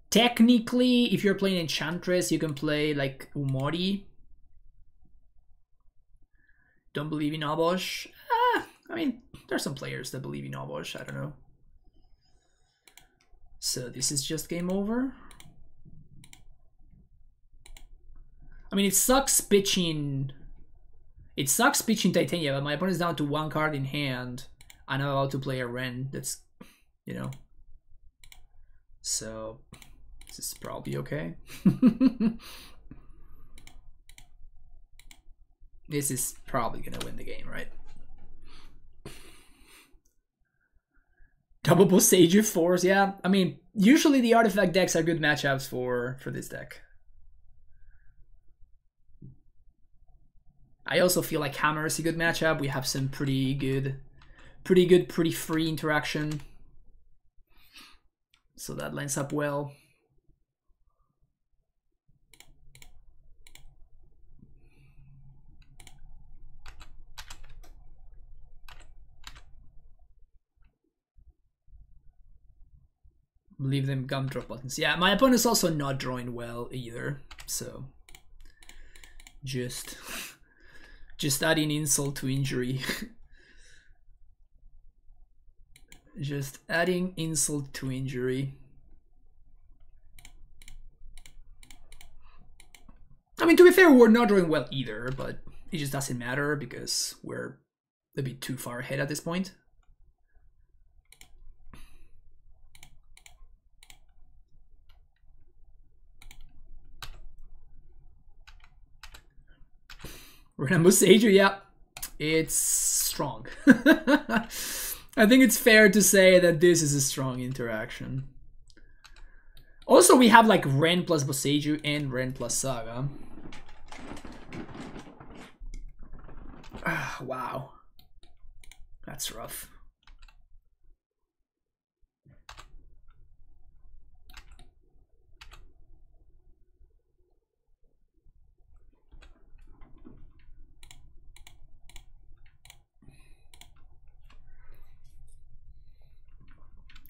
Technically, if you're playing Enchantress, you can play like Umori. Don't believe in Obosh? I mean, there's some players that believe in Obosh, I don't know. So this is just game over. I mean, it sucks pitching Titania, but my opponent's down to 1 card in hand. And I'm about to play a Ren that's, you know. So this is probably okay. This is probably gonna win the game, right? Double Boseiju Force, yeah. I mean, usually the artifact decks are good matchups for this deck. I also feel like Hammer is a good matchup. We have some pretty free interaction. So that lines up well. Leave them gumdrop buttons. Yeah, my opponent's also not drawing well either. So just adding insult to injury. Just adding insult to injury. I mean, to be fair, we're not drawing well either, but it just doesn't matter because we're a bit too far ahead at this point. Rainbow Sage, yeah, it's strong. I think it's fair to say that this is a strong interaction. Also, we have like Ren plus Boseiju and Ren plus Saga. Wow. That's rough.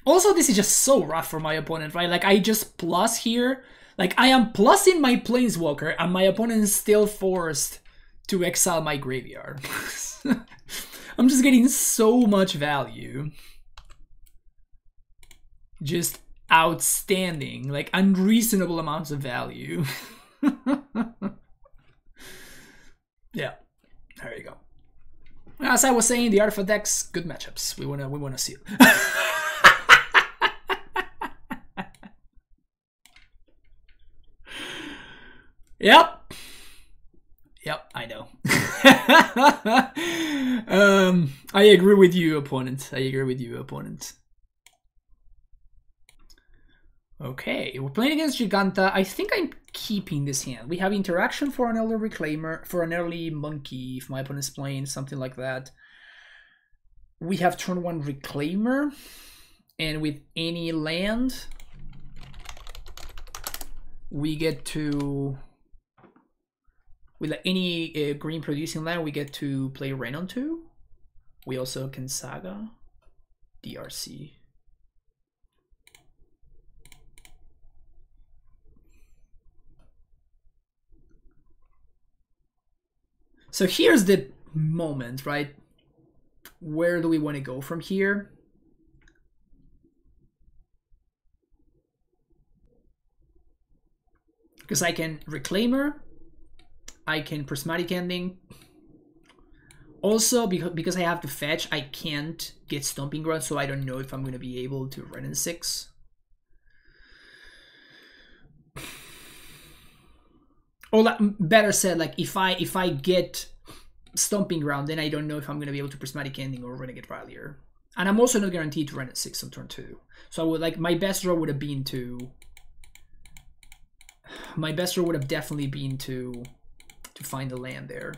Also, this is just so rough for my opponent, right? Like, I just plus here. Like, I am plussing my Planeswalker, and my opponent is still forced to exile my graveyard. I'm just getting so much value. Just outstanding. Like, unreasonable amounts of value. Yeah. There you go. As I was saying, the Artifact decks, good matchups. We wanna see it. Yep. Yep, I know. I agree with you, opponent. I agree with you, opponent. Okay, we're playing against Giganta. I think I'm keeping this hand. We have interaction for an Elder Reclaimer, for an early Monkey, if my opponent's playing something like that. We have turn 1 Reclaimer, and with any land, we get to... With any green producing land, we get to play Ren on 2. We also can Saga, DRC. So here's the moment, right? Where do we want to go from here? Because I can Reclaimer, I can Prismatic Ending. Also, because I have to fetch, I can't get Stomping Ground, so I don't know if I'm going to be able to run in 6. Or better said, like if I get Stomping Ground, then I don't know if I'm going to be able to Prismatic Ending or Renegade Rallier. And I'm also not guaranteed to run at 6 on turn 2. So I would like my best draw would have been to. My best draw would have definitely been to find the land there.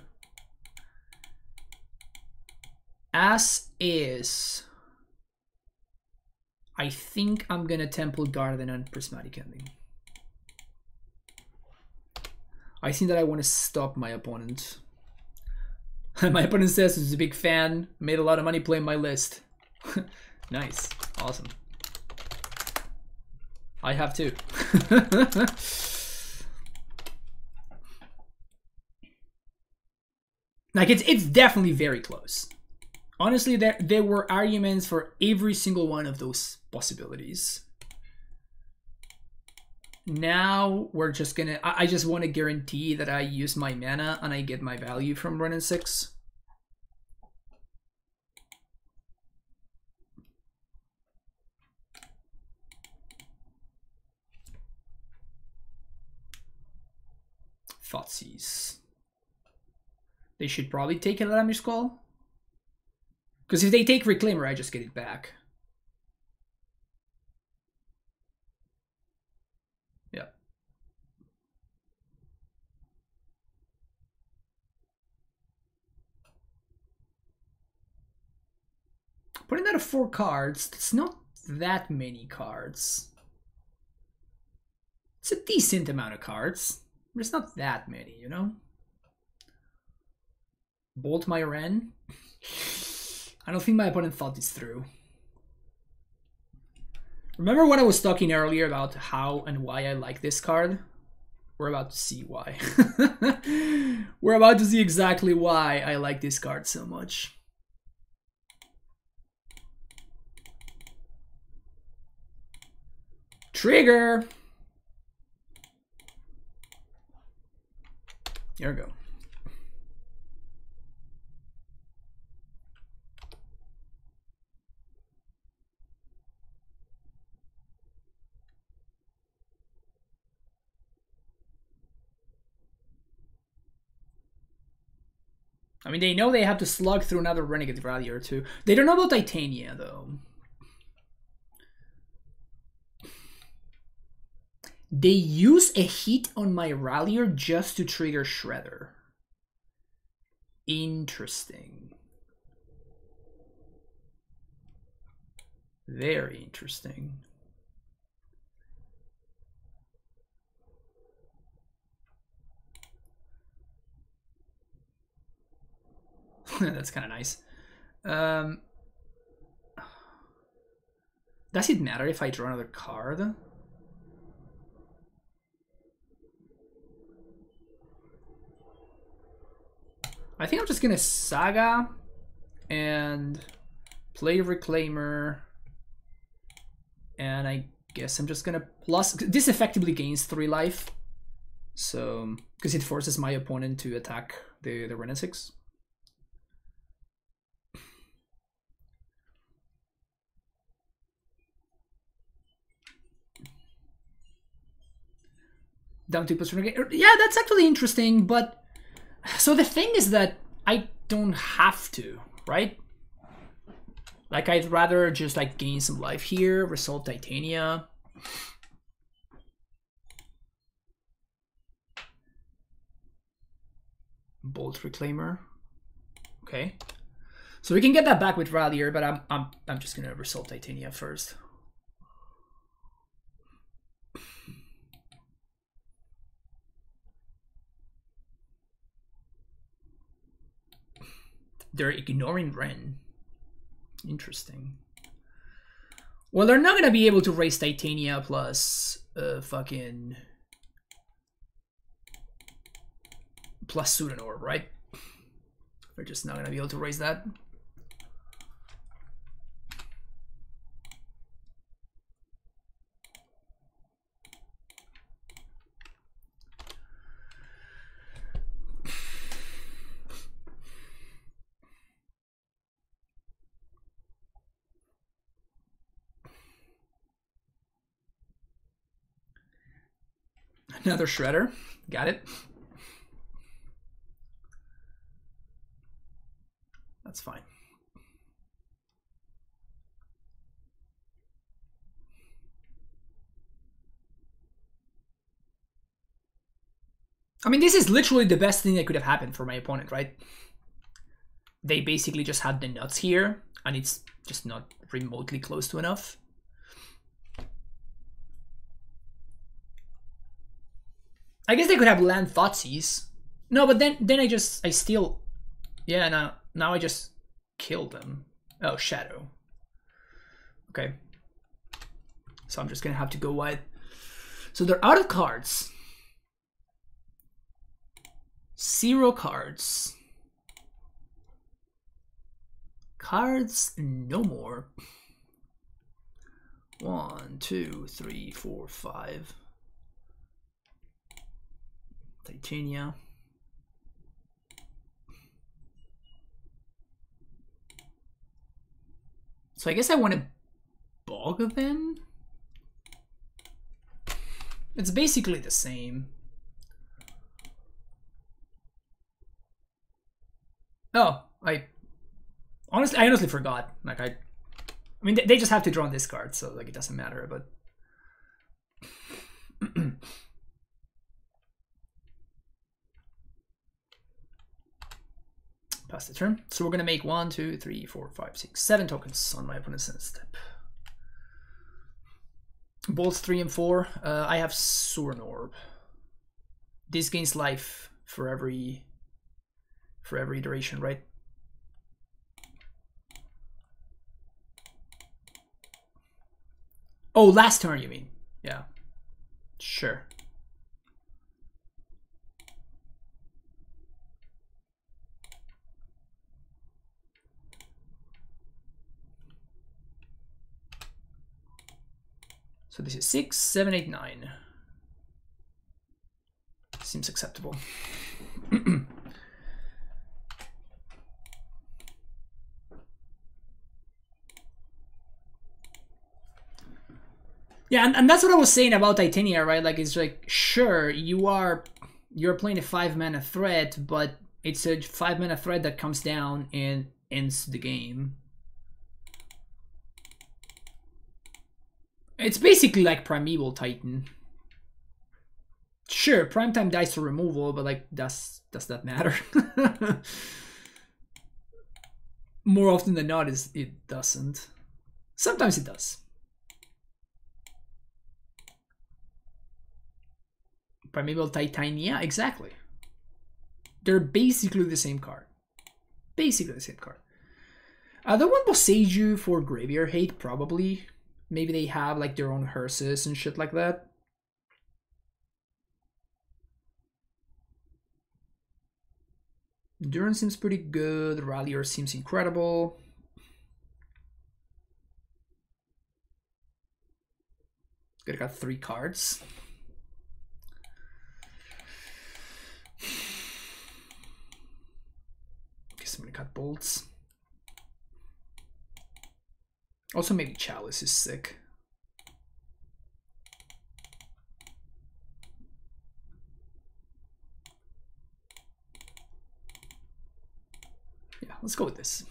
As is, I think I'm gonna Temple Garden and Prismatic Ending. I think that I want to stop my opponent. My opponent says he's a big fan, made a lot of money playing my list. Nice, awesome. I have too. Like it's definitely very close. Honestly, there were arguments for every single one of those possibilities. Now we're just gonna. I just want to guarantee that I use my mana and I get my value from running 6. Thoughtseize. They should probably take Elamir's Skull. Because if they take Reclaimer, I just get it back. Yeah. Putting that at 4 cards, that's not that many cards. It's a decent amount of cards. But it's not that many, you know? Bolt my Wrenn. I don't think my opponent thought this through. Remember when I was talking earlier about how and why I like this card? We're about to see why. We're about to see exactly why I like this card so much. Trigger! Here we go. I mean, they know they have to slug through another Renegade Rallier or two. They don't know about Titania, though. They use a hit on my Rallier just to trigger Shredder. Interesting. Very interesting. That's kind of nice. Does it matter if I draw another card? I think I'm just gonna Saga and play Reclaimer, and I guess I'm just gonna plus. This effectively gains 3 life, so because it forces my opponent to attack the Wrenn 6. Down 2 Renegade. Yeah, that's actually interesting, but so the thing is that I don't have to, right? Like I'd rather just like gain some life here, Resolve Titania. Bolt Reclaimer. Okay. So we can get that back with Rallier, but I'm just gonna Resolve Titania first. They're ignoring Wrenn. Interesting. Well, they're not gonna be able to raise Titania plus fucking plus Pseudonorb, right? We're just not gonna be able to raise that. Another shredder. Got it. That's fine. I mean, this is literally the best thing that could have happened for my opponent, right? They basically just had the nuts here, and it's just not remotely close to enough. I guess they could have land Thoughtseize. No, but then I still... Yeah, now I just killed them. Oh, Shadow. Okay. So I'm just gonna have to go wide. So they're out of cards. 0 cards. Cards no more. 1, 2, 3, 4, 5. Titania. So I guess I want to bog them. It's basically the same. Oh, I honestly forgot. Like I mean, they just have to draw on this card, so like it doesn't matter. But pass the turn. So we're gonna make 1, 2, 3, 4, 5, 6, 7 tokens on my opponent's end step. Bolts 3 and 4. I have Sorin Orb. This gains life for every iteration, right? Oh, last turn you mean? Yeah. Sure. So this is 6, 7, 8, 9. Seems acceptable. Yeah, and that's what I was saying about Titania, right? Like, it's like, sure, you're playing a 5-mana threat, but it's a 5-mana threat that comes down and ends the game. It's basically like Primeval Titan. Sure, Primetime dies to removal, but like, does that matter? More often than not, it doesn't. Sometimes it does. Primeval Titania, exactly. They're basically the same card. Basically the same card. The one Boseiju for Graveyard Hate, probably. Maybe they have like their own hearses and shit like that. Endurance seems pretty good. Rallier seems incredible. Gotta got 3 cards. Guess I'm gonna cut bolts. Also, maybe Chalice is sick. Yeah, let's go with this.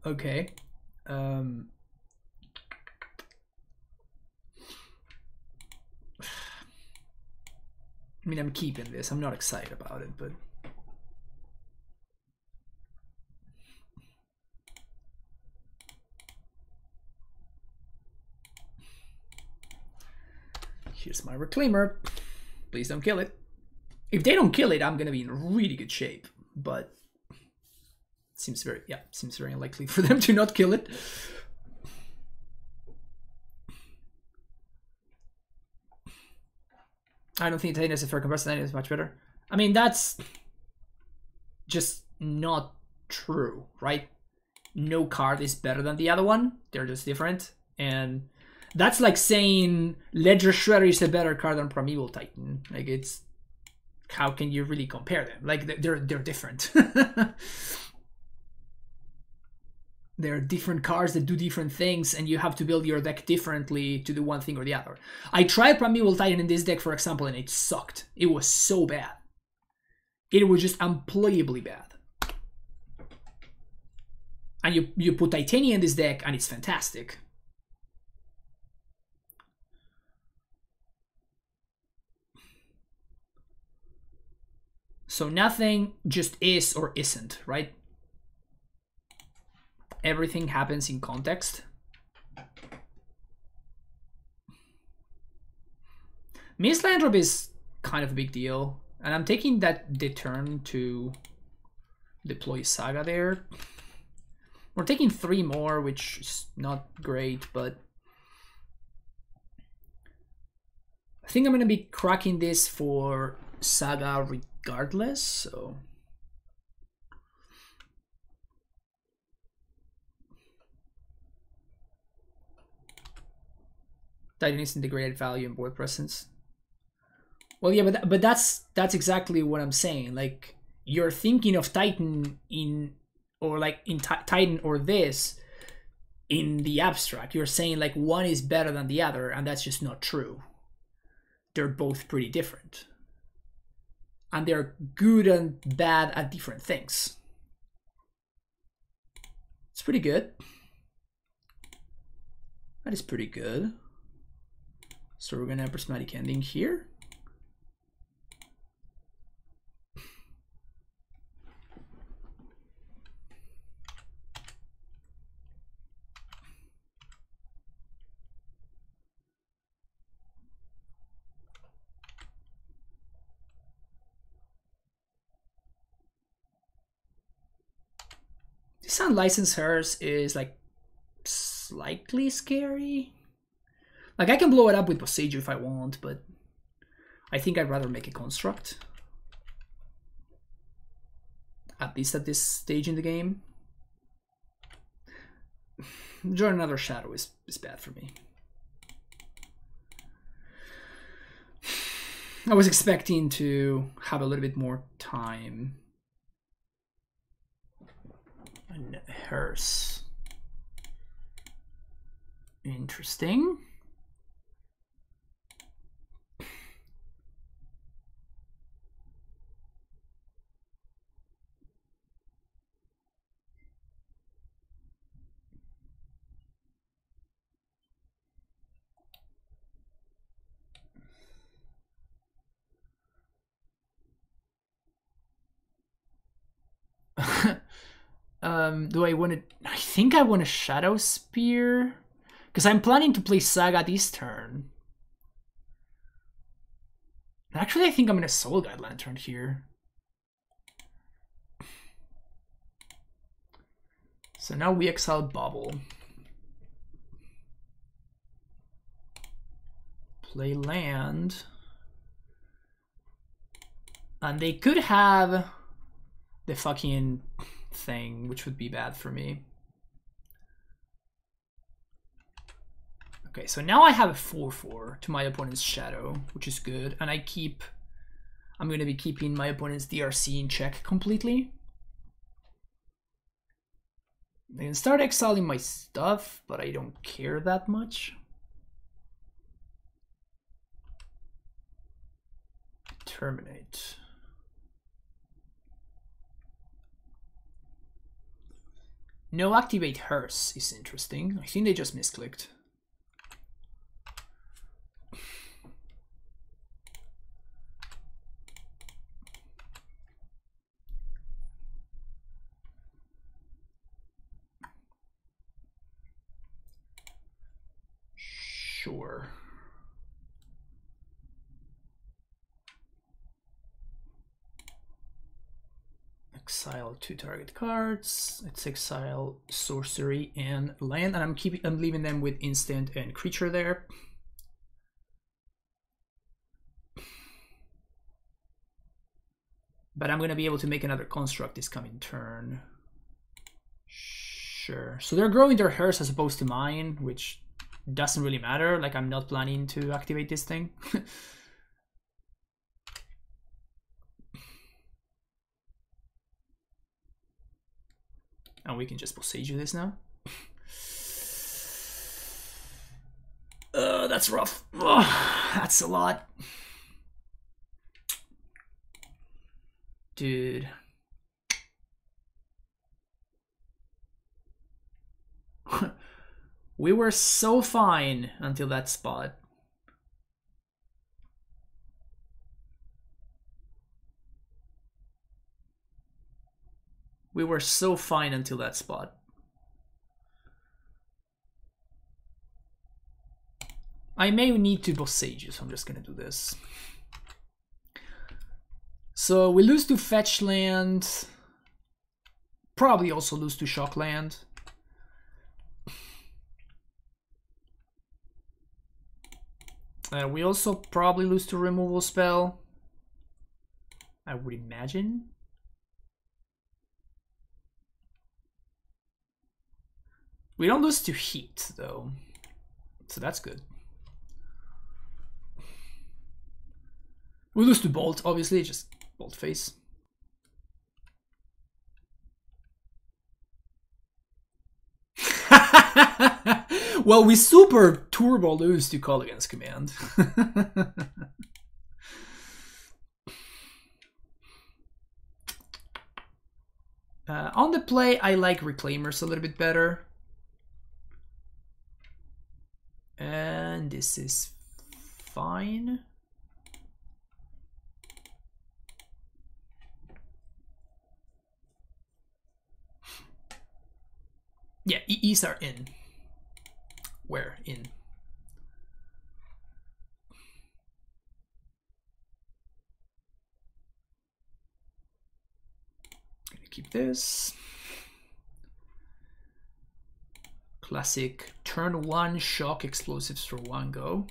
Okay. I mean, I'm keeping this. I'm not excited about it, but... Here's my Reclaimer. Please don't kill it. If they don't kill it, I'm gonna be in really good shape. But... seems very unlikely for them to not kill it. I don't think Titan is a fair comparison. Titan is much better. I mean, that's just not true, right? No card is better than the other one. They're just different. And that's like saying Ledger Shredder is a better card than Primeval Titan. Like, it's... How can you really compare them? Like, they're different. There are different cards that do different things, and you have to build your deck differently to do one thing or the other. I tried Primeval Titan in this deck, for example, and it sucked. It was so bad. It was just unplayably bad. And you put Titania in this deck, and it's fantastic. So nothing just is or isn't, right? Everything happens in context. Mislandrop is kind of a big deal. And I'm taking the turn to deploy Saga there. We're taking 3 more, which is not great, but... I think I'm going to be cracking this for Saga regardless, so... Titan is integrated value and board presence. Well, yeah, but that's exactly what I'm saying. Like, you're thinking of Titan in, or like in Titan or this in the abstract. You're saying like one is better than the other, and that's just not true. They're both pretty different. And they're good and bad at different things. It's pretty good. That is pretty good. So we're gonna have prismatic ending here. This Unlicensed Hearse is like slightly scary. Like, I can blow it up with Boseiju if I want, but I think I'd rather make a construct. At least at this stage in the game. Drawing another shadow is bad for me. I was expecting to have a little bit more time. And Hearse. Interesting. Do I want to... I think I want a Shadow Spear. Because I'm planning to play Saga this turn. Actually, I think I'm going to Soul Guide Lantern here. So now we exile Bubble. Play land. And they could have the fucking thing, which would be bad for me. Okay, so now I have a 4/4 to my opponent's Shadow, which is good. And I'm going to be keeping my opponent's DRC in check completely. I can start exiling my stuff, but I don't care that much. Terminate. No activate Hearse is interesting. I think they just misclicked. Sure. Exile 2 target cards. Let's exile sorcery and land, and I'm leaving them with instant and creature there. But I'm going to be able to make another construct this coming turn. Sure. So they're growing their hairs as opposed to mine, which doesn't really matter. Like, I'm not planning to activate this thing. And we can just Boseiju this now. That's rough. That's a lot. Dude. We were so fine until that spot. We were so fine until that spot. I may need to Boseiju, so I'm just gonna do this. So we lose to fetch land. Probably also lose to shock land. We also probably lose to removal spell, I would imagine. We don't lose to heat though, so that's good. We lose to bolt, obviously, just bolt face. Well, we super turbo lose to Kolaghan's Command. On the play, I like Reclaimers a little bit better. And this is fine. Yeah, E's are in. Where? In. Gonna keep this. Classic turn 1 shock explosives for 1 go.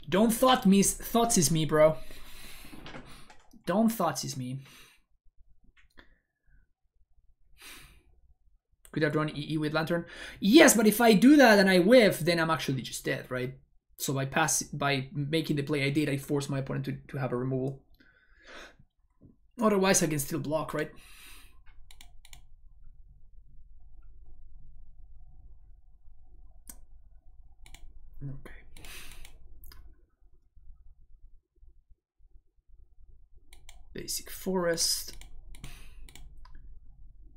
Don't thoughts is me, bro. Don't thoughts is me. Could have drawn EE with Lantern. Yes, but if I do that and I whiff, then I'm actually just dead, right? So by making the play I did, I force my opponent to have a removal. Otherwise, I can still block, right? Okay. Basic Forest.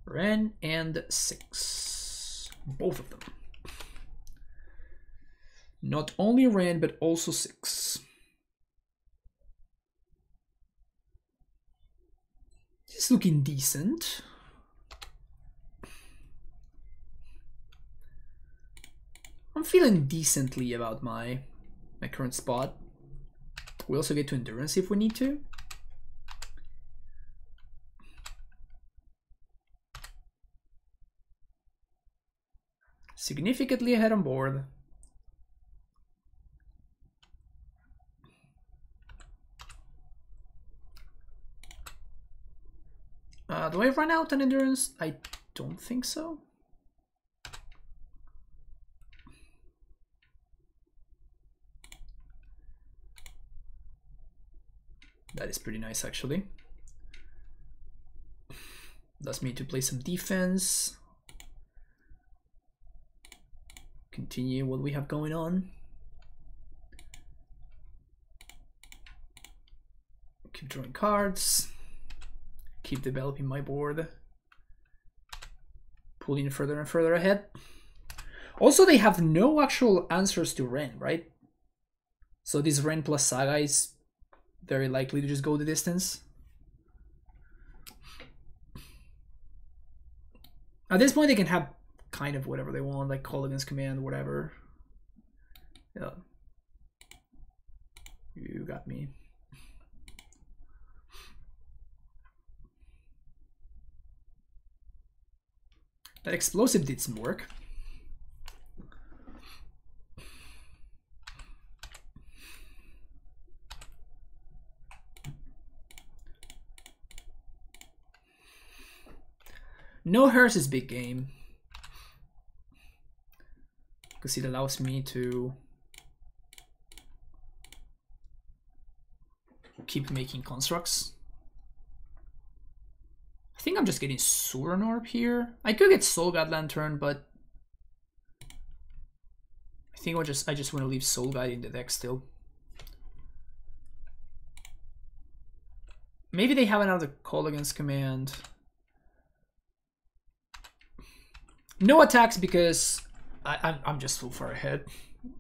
Ren and 6. Both of them. Not only Ren, but also 6. This is looking decent. I'm feeling decently about my current spot. We also get to Endurance if we need to. Significantly ahead on board. Do I run out on Endurance? I don't think so. That is pretty nice, actually. Allows me to play some defense. Continue what we have going on. Keep drawing cards. Keep developing my board. Pulling further and further ahead. Also, they have no actual answers to Ren, right? So this Ren plus Saga is very likely to just go the distance. At this point, they can have kind of whatever they want, like Kolaghan's Command, whatever. Yeah. You got me. That explosive did some work. No Hearse is big game. Because it allows me to keep making constructs. I think I'm just getting Suran Orb here. I could get Soul God Lantern, but I think I just want to leave Soul Guide in the deck still. Maybe they have another call against command. No attacks because I'm just so far ahead.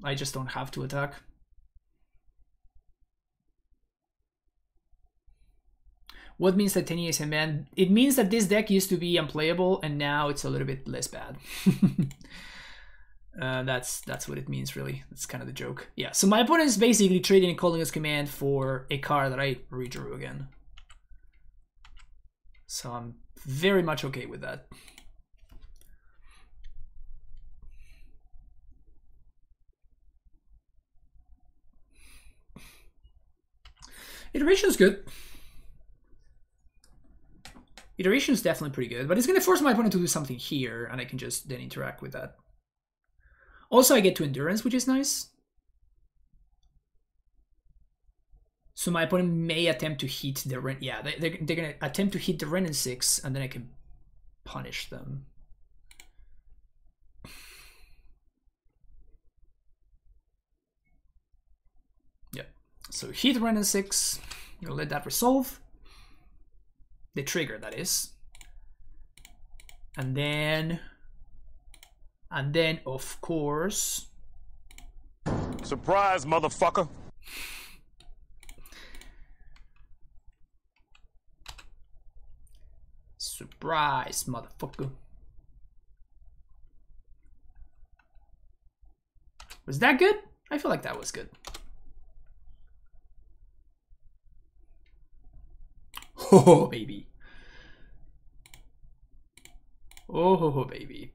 I just don't have to attack. What means that 10 years and man? It means that this deck used to be unplayable and now it's a little bit less bad. That's what it means, really. That's kind of the joke. Yeah, so my opponent is basically trading Calling His Command for a card that I redrew again. So I'm very much okay with that. Iteration is good. Iteration is definitely pretty good, but it's going to force my opponent to do something here, and I can just then interact with that. Also, I get to Endurance, which is nice. So my opponent may attempt to hit the Ren. Yeah, they're going to attempt to hit the Ren in 6, and then I can punish them. Yeah. So hit Ren in 6. I'm going to let that resolve. The trigger, that is. And then, of course... Surprise, motherfucker! Surprise, motherfucker. Was that good? I feel like that was good. Oh, baby. Oh, baby.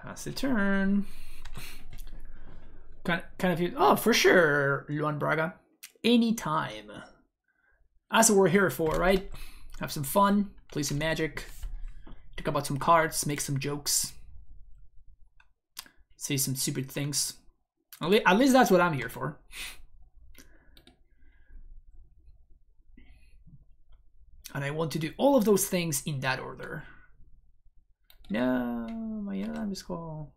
Pass the turn. Kind of. Oh, for sure, Luan Braga. Anytime. That's what we're here for, right? Have some fun, play some Magic, talk about some cards, make some jokes, say some stupid things. At least that's what I'm here for. And I want to do all of those things in that order. No, my alarm is called.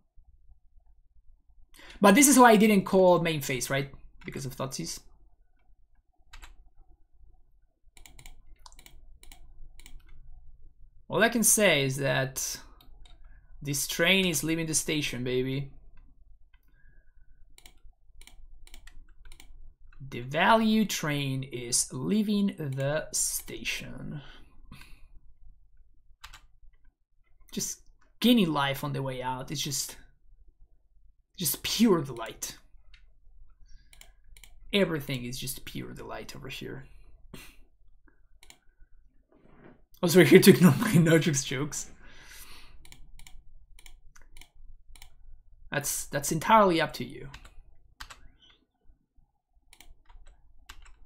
But this is why I didn't call main phase, right? Because of Thoughtseize. All I can say is that this train is leaving the station, baby. The value train is leaving the station. Just gaining life on the way out. It's just pure delight. Everything is just pure delight over here. Also, we're here to ignore my Nojux jokes. That's entirely up to you.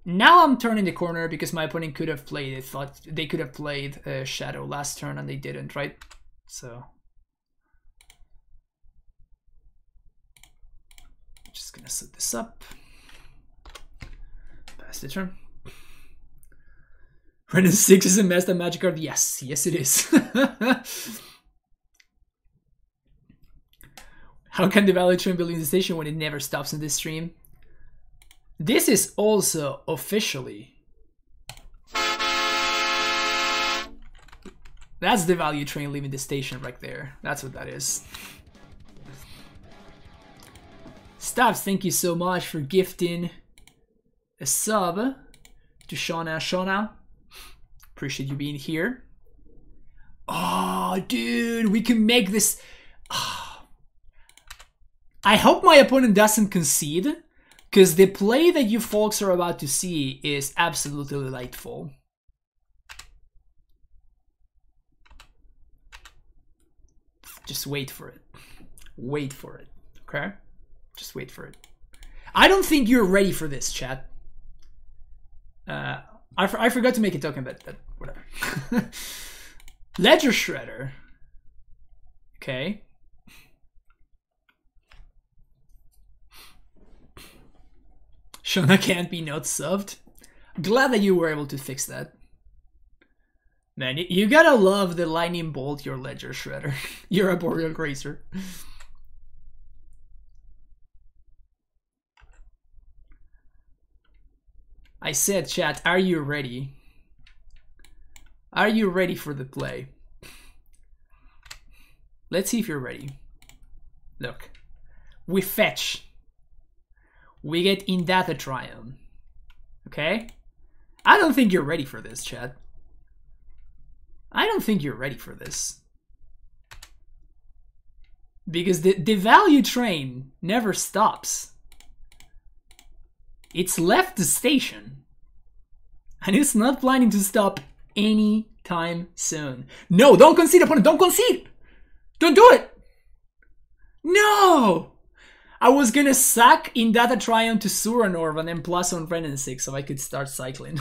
Now I'm turning the corner because my opponent could have played it. Thought they could have played Shadow last turn and they didn't, right? So just gonna set this up. Pass the turn. Renin 6 is a Master Magic card. Yes, yes it is. How can the value train build in the station when it never stops in this stream? This is also officially. That's the value train leaving the station right there. That's what that is. Stabs, thank you so much for gifting a sub to Shauna. Shauna, appreciate you being here. Oh, dude, we can make this. Oh. I hope my opponent doesn't concede, because the play that you folks are about to see is absolutely delightful. Just wait for it. Wait for it. Okay? Just wait for it. I don't think you're ready for this, chat. I forgot to make a token, but whatever. Ledger Shredder. Okay. Shona can't be not subbed. Glad that you were able to fix that. Man, you gotta love the lightning bolt your Ledger Shredder. You're a Boreal Grazer. I said, chat, are you ready? Are you ready for the play? Let's see if you're ready. Look. We fetch. We get Indata Triumph. Okay? I don't think you're ready for this, chat. I don't think you're ready for this. Because the value train never stops. It's left the station. And it's not planning to stop anytime soon. No, don't concede, opponent. Don't concede. Don't do it. No. I was gonna sack Indata Triumph to Suranorv and then plus on Renin 6 so I could start cycling.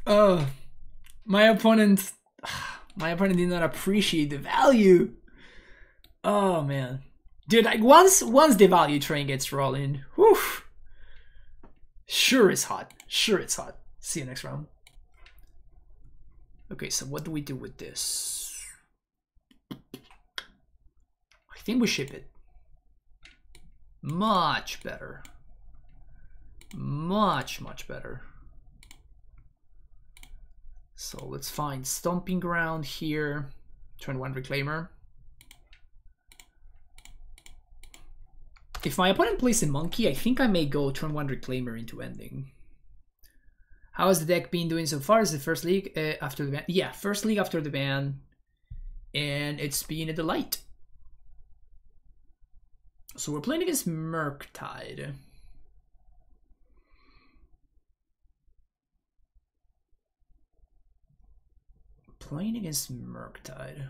Oh, my opponent did not appreciate the value. Oh man, dude! Like once the value train gets rolling, whew, sure it's hot. Sure it's hot. See you next round. Okay, so what do we do with this? I think we ship it. Much better. Much better. So let's find Stomping Ground here. Turn 1 Reclaimer. If my opponent plays a Monkey, I think I may go turn 1 Reclaimer into ending. How has the deck been doing so far? Is the first league after the ban? Yeah, first league after the ban. And it's been a delight. So we're playing against Murktide. Playing against Murktide.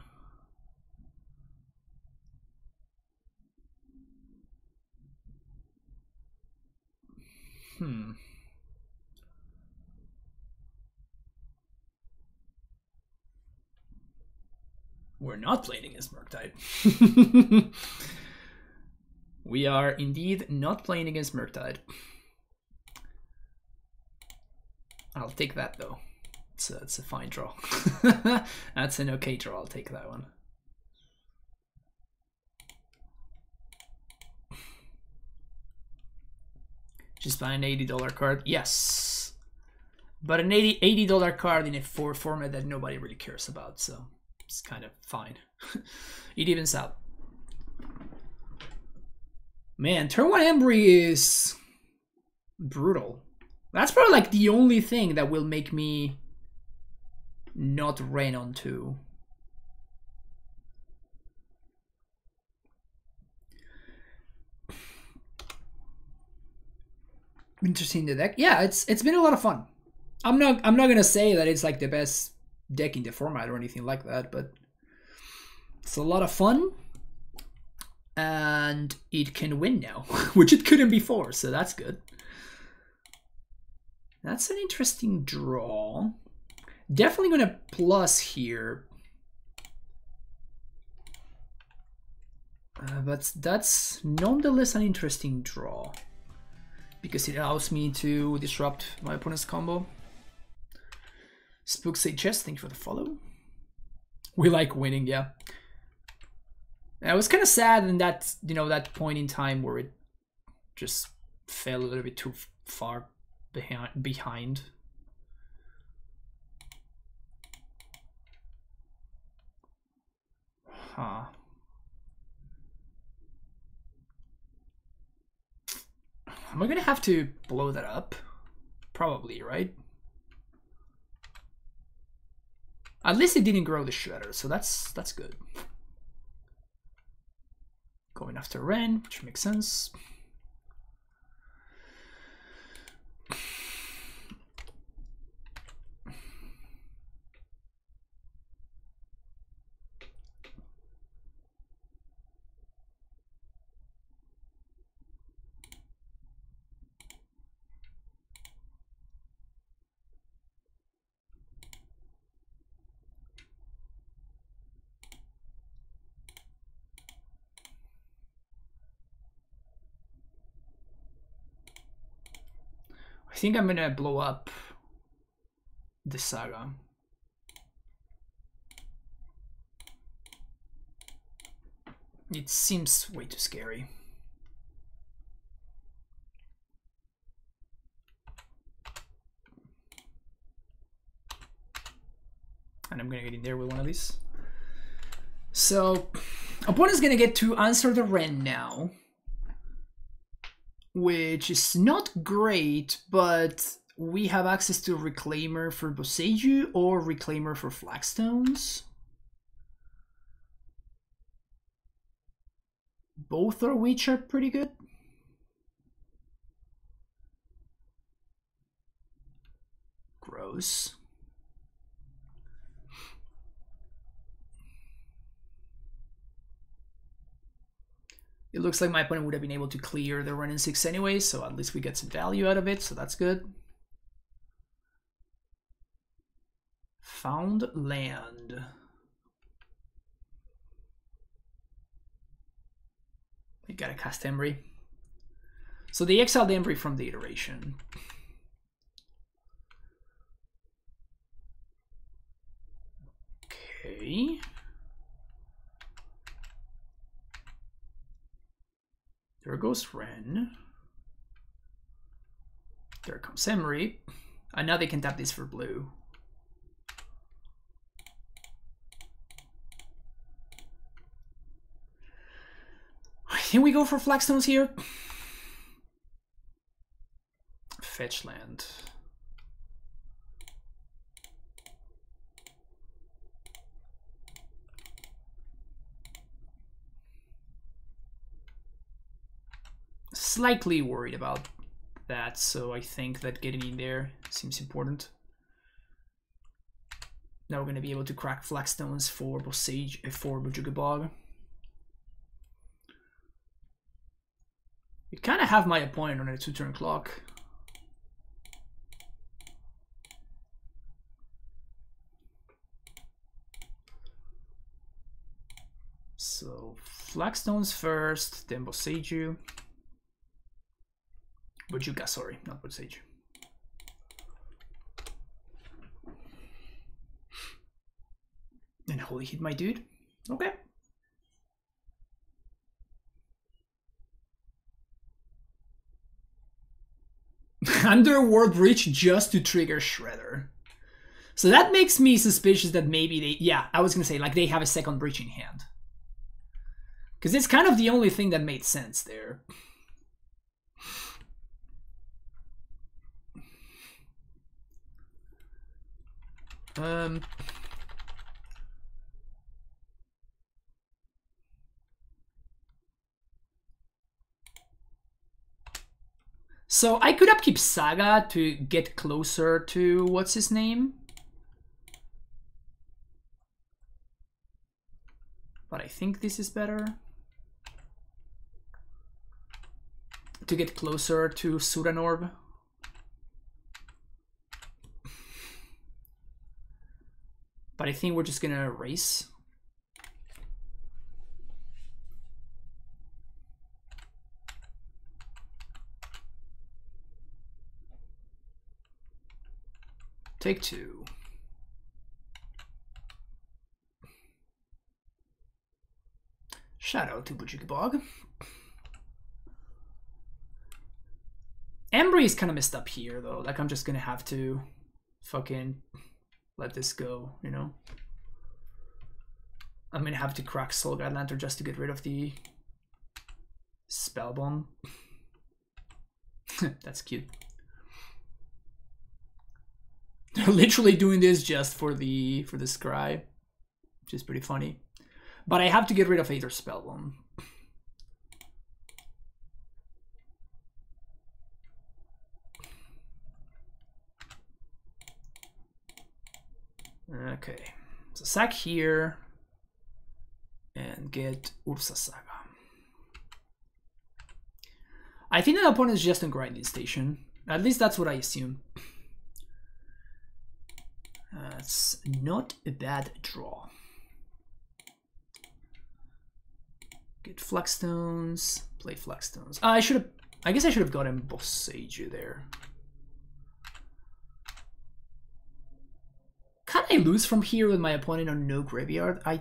We're not playing against Murktide. We are indeed not playing against Murktide. I'll take that though. It's a fine draw. That's an okay draw. I'll take that one. Just buy an $80 card. Yes. But an $80 card in a format that nobody really cares about, so it's kind of fine. It evens out. Man, turn 1 Embree is brutal. That's probably like the only thing that will make me not rain on 2. Interesting the deck. Yeah, it's been a lot of fun. I'm not gonna say that it's like the best deck in the format or anything like that, but it's a lot of fun. And it can win now, which it couldn't before, so that's good. That's an interesting draw. Definitely gonna plus here. But that's nonetheless an interesting draw. Because it allows me to disrupt my opponent's combo. Spook Say Chess, thank you for the follow. We like winning, yeah. And I was kind of sad in that, that point in time where it just fell a little bit too far behind. Huh. Am I gonna have to blow that up? Probably, right? At least it didn't grow the Shredder, so that's good. Going after Ren, which makes sense. I think I'm gonna blow up the Saga. It seems way too scary. And I'm gonna get in there with one of these. So, opponent's gonna get to answer the Wrenn now, which is not great, but we have access to Reclaimer for Boseiju or Reclaimer for Flagstones. Both of which are pretty good. Gross. It looks like my opponent would have been able to clear the Wrenn and 6 anyway, so at least we get some value out of it, so that's good. Found land. We gotta cast Emry. So they exiled Emry from the iteration. Okay. There goes Wrenn. There comes Emry. And now they can tap this for blue. I think we go for Flagstones here. Fetch land. Slightly worried about that, so I think that getting in there seems important. Now we're going to be able to crack Flagstones for Boseiju, for Bojuka Bog. You kind of have my opponent on a 2-turn clock. So Flagstones first, then Boseiju. Bojuka, sorry, not Boseiju. And holy hit my dude. Okay. Underworld Breach just to trigger Shredder. So that makes me suspicious that maybe they... Yeah, I was gonna say, like, they have a second Breach in hand. Because it's kind of the only thing that made sense there. So I could upkeep Saga to get closer to what's his name. But I think this is better. To get closer to Suranorb. But I think we're just gonna race. Take 2. Shout out to Bojuka Bog. Emry is kind of messed up here though. Like I'm just gonna have to fucking let this go, you know? I'm gonna have to crack Soulguide Lantern just to get rid of the Spellbomb. That's cute. They're literally doing this just for the scry, which is pretty funny. But I have to get rid of Aether Spellbomb. Okay, so sack here and get Ursa Saga. I think the opponent is just on grinding station. At least that's what I assume. That's not a bad draw. Get Flagstones, play Flagstones. I guess I should have gotten Boseiju there. Can I lose from here with my opponent on no graveyard? I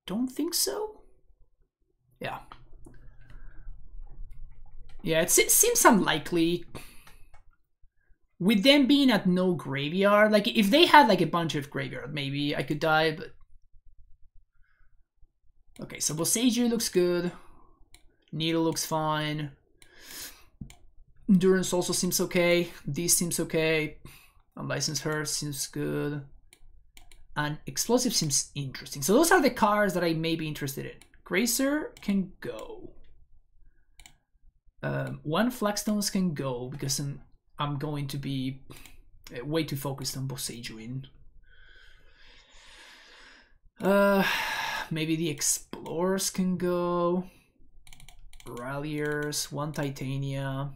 don't think so. Yeah. Yeah, it seems unlikely. With them being at no graveyard, like if they had like a bunch of graveyard, maybe I could die, but... Okay, so Boseiju looks good. Needle looks fine. Endurance also seems okay. This seems okay. Unlicensed Hearth seems good. And Explosive seems interesting. So those are the cards that I may be interested in. Gracer can go. One Flagstones can go because I'm going to be way too focused on Boseiju. Maybe the Explorers can go. Ralliers, one Titania.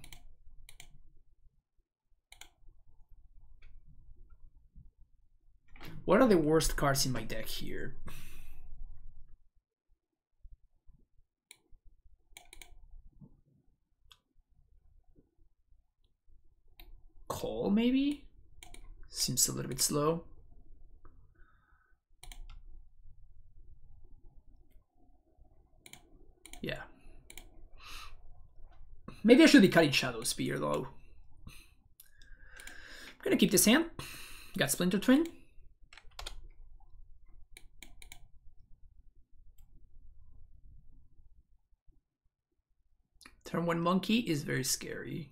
What are the worst cards in my deck here? Call, maybe? Seems a little bit slow. Yeah. Maybe I should be cutting Shadow Spear, though. I'm gonna keep this hand. Got Splinter Twin. Turn 1 Monkey is very scary.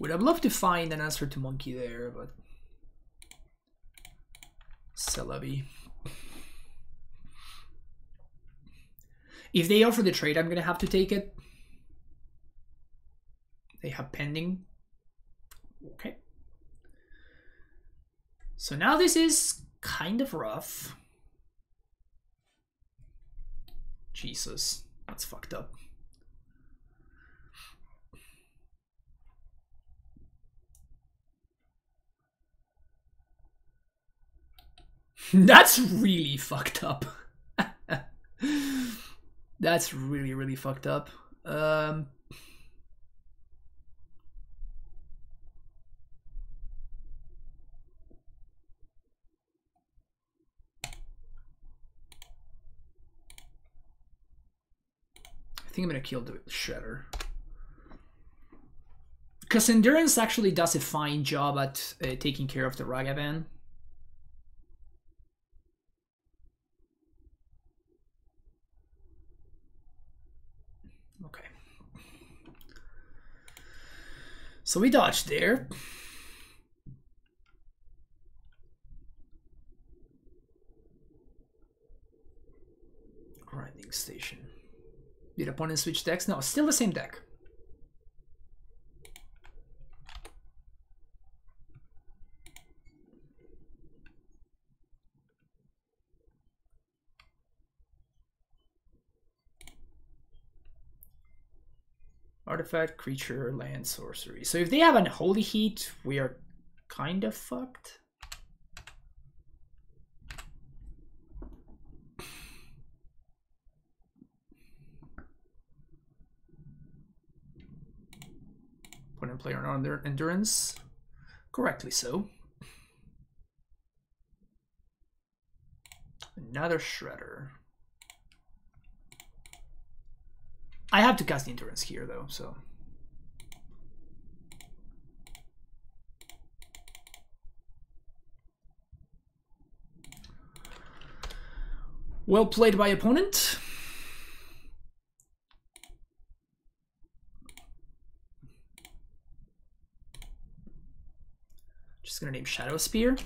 Would have loved to find an answer to Monkey there, but... Celebi. If they offer the trade, I'm gonna have to take it. They have pending. Okay. So now this is kind of rough. Jesus, that's fucked up. That's really fucked up. That's really, really fucked up. I think I'm gonna kill the Shredder. Because Endurance actually does a fine job at taking care of the Ragavan. Okay. So we dodged there. Grinding Station. Did opponent switch decks? No, still the same deck. Artifact, creature, land, sorcery. So if they have an Holy Heat, we are kind of fucked. Opponent player on Endurance. Correctly so. Another Shredder. I have to cast the Endurance here, though, so... Well played by opponent. Just gonna name Shadow Spear.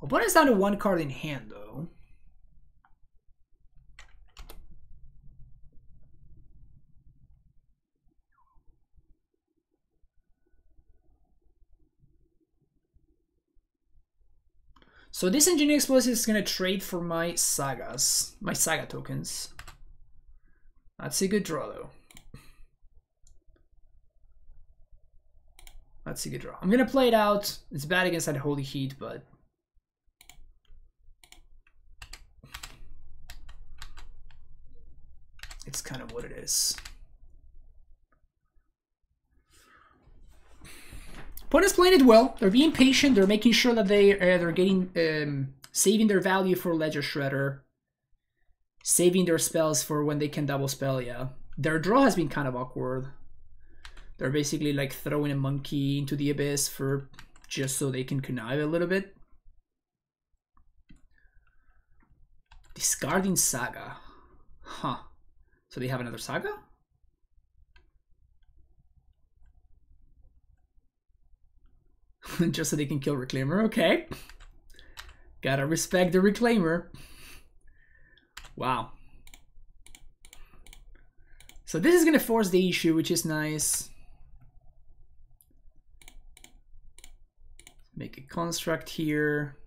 Opponent's down to one card in hand, though. So this Engineering Explosive is gonna trade for my Sagas, my Saga tokens. That's a good draw, though. That's a good draw. I'm gonna play it out. It's bad against that Holy Heat, but... it's kind of what it is. Opponent's playing it well. They're being patient. They're making sure that they're getting saving their value for Ledger Shredder, saving their spells for when they can double spell. Yeah, their draw has been kind of awkward. They're basically like throwing a monkey into the abyss for just so they can connive a little bit. Discarding Saga, huh? So they have another Saga. Just so they can kill Reclaimer. Okay. Gotta respect the Reclaimer. Wow. So this is gonna force the issue, which is nice. Make a construct here.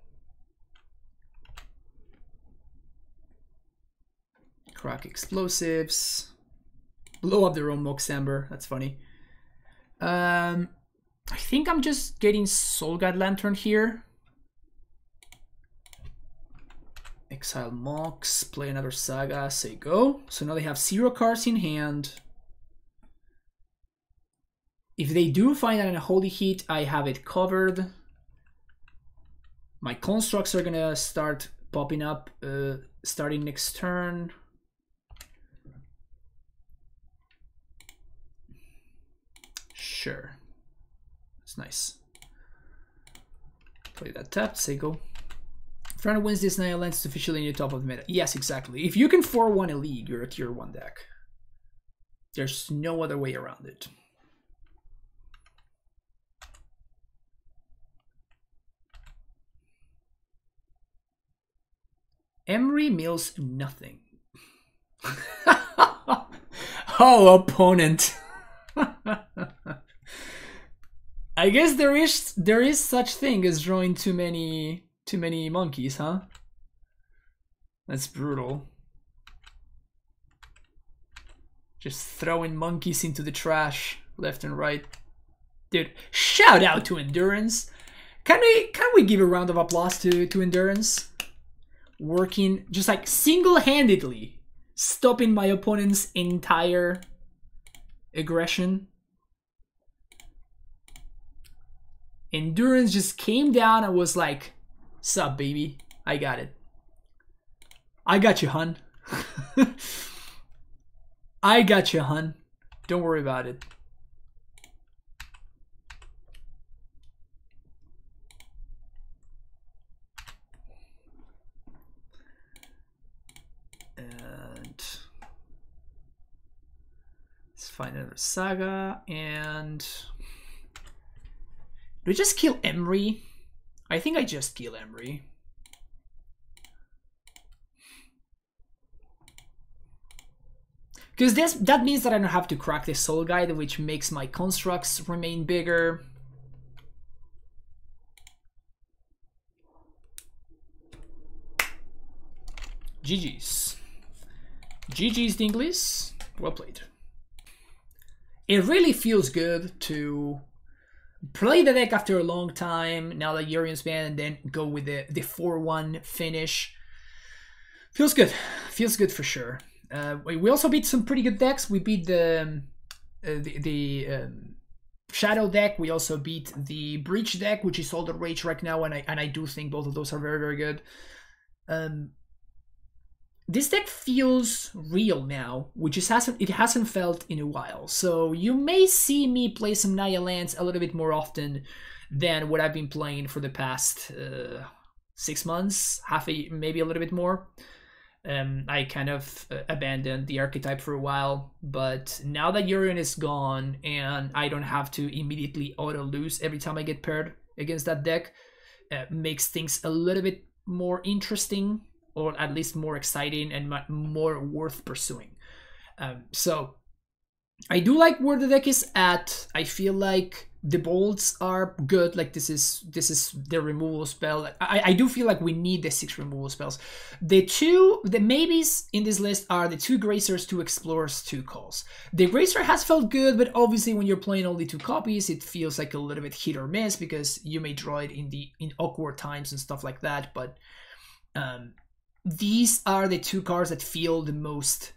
Crack explosives. Blow up their own Moxamber. That's funny. I think I'm just getting Soul Guide Lantern here. Exile Mox, play another Saga, say go. So now they have 0 cards in hand. If they do find an Unholy Heat, I have it covered. My constructs are gonna start popping up starting next turn. Sure. It's nice. Play that tapped, say go. Friend wins this Nihil Lance, officially in the top of the meta. Yes, exactly. If you can 4-1 a league, you're a tier 1 deck. There's no other way around it. Emery mills nothing. Oh, opponent. I guess there is such thing as drawing too many monkeys, huh? That's brutal. Just throwing monkeys into the trash left and right. Dude, shout out to Endurance. Can we give a round of applause to Endurance? Working just like single-handedly stopping my opponent's entire aggression. Endurance just came down and was like, "Sup, baby? I got it. I got you, hun. I got you, hun. Don't worry about it." And let's find another Saga. And do we just kill Emery? I think I just kill Emery. Because that means that I don't have to crack the Soul Guide, which makes my constructs remain bigger. GG's. GG's Dinglies. Well played. It really feels good to play the deck after a long time, now that Yurion's banned, and then go with the 4-1 finish. Feels good. Feels good for sure. We also beat some pretty good decks. We beat the Shadow deck. We also beat the Breach deck, which is all the rage right now, and I do think both of those are very, very good. This deck feels real now, which it hasn't felt in a while. So you may see me play some Naya lands a little bit more often than what I've been playing for the past 6 months, maybe a little bit more. I kind of abandoned the archetype for a while, but now that Yorion is gone and I don't have to immediately auto lose every time I get paired against that deck, makes things a little bit more interesting, or at least more exciting and more worth pursuing. So I do like where the deck is at. I feel like the bolts are good. Like this is the removal spell. I do feel like we need the 6 removal spells. The maybes in this list are the 2 Gracers, 2 Explorers, 2 Calls. The Gracer has felt good, but obviously when you're playing only 2 copies, it feels like a little bit hit or miss because you may draw it in awkward times and stuff like that. But these are the 2 cards that feel the most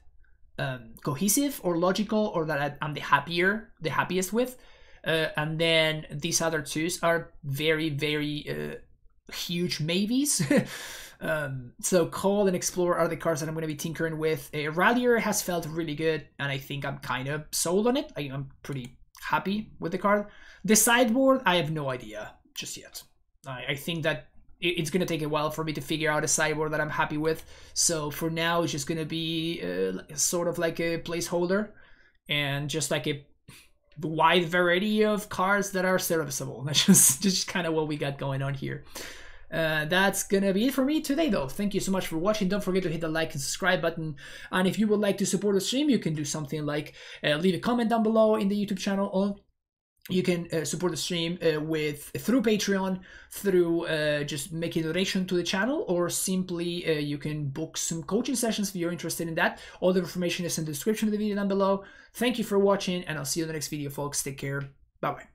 cohesive or logical, or that I'm the happiest with. And then these other twos are very, very huge maybes. So Call and Explorer are the cards that I'm going to be tinkering with. Rallier has felt really good, and I think I'm kind of sold on it. I'm pretty happy with the card. The sideboard, I have no idea just yet. I think that it's going to take a while for me to figure out a sideboard that I'm happy with. So for now, it's just going to be sort of like a placeholder and just like a wide variety of cards that are serviceable. That's just kind of what we got going on here. That's gonna be it for me today, though. Thank you so much for watching. Don't forget to hit the like and subscribe button, and if you would like to support the stream, you can do something like leave a comment down below in the YouTube channel, or you can support the stream through Patreon, through just making a donation to the channel, or simply you can book some coaching sessions if you're interested in that. All the information is in the description of the video down below. Thank you for watching, and I'll see you in the next video, folks. Take care. Bye-bye.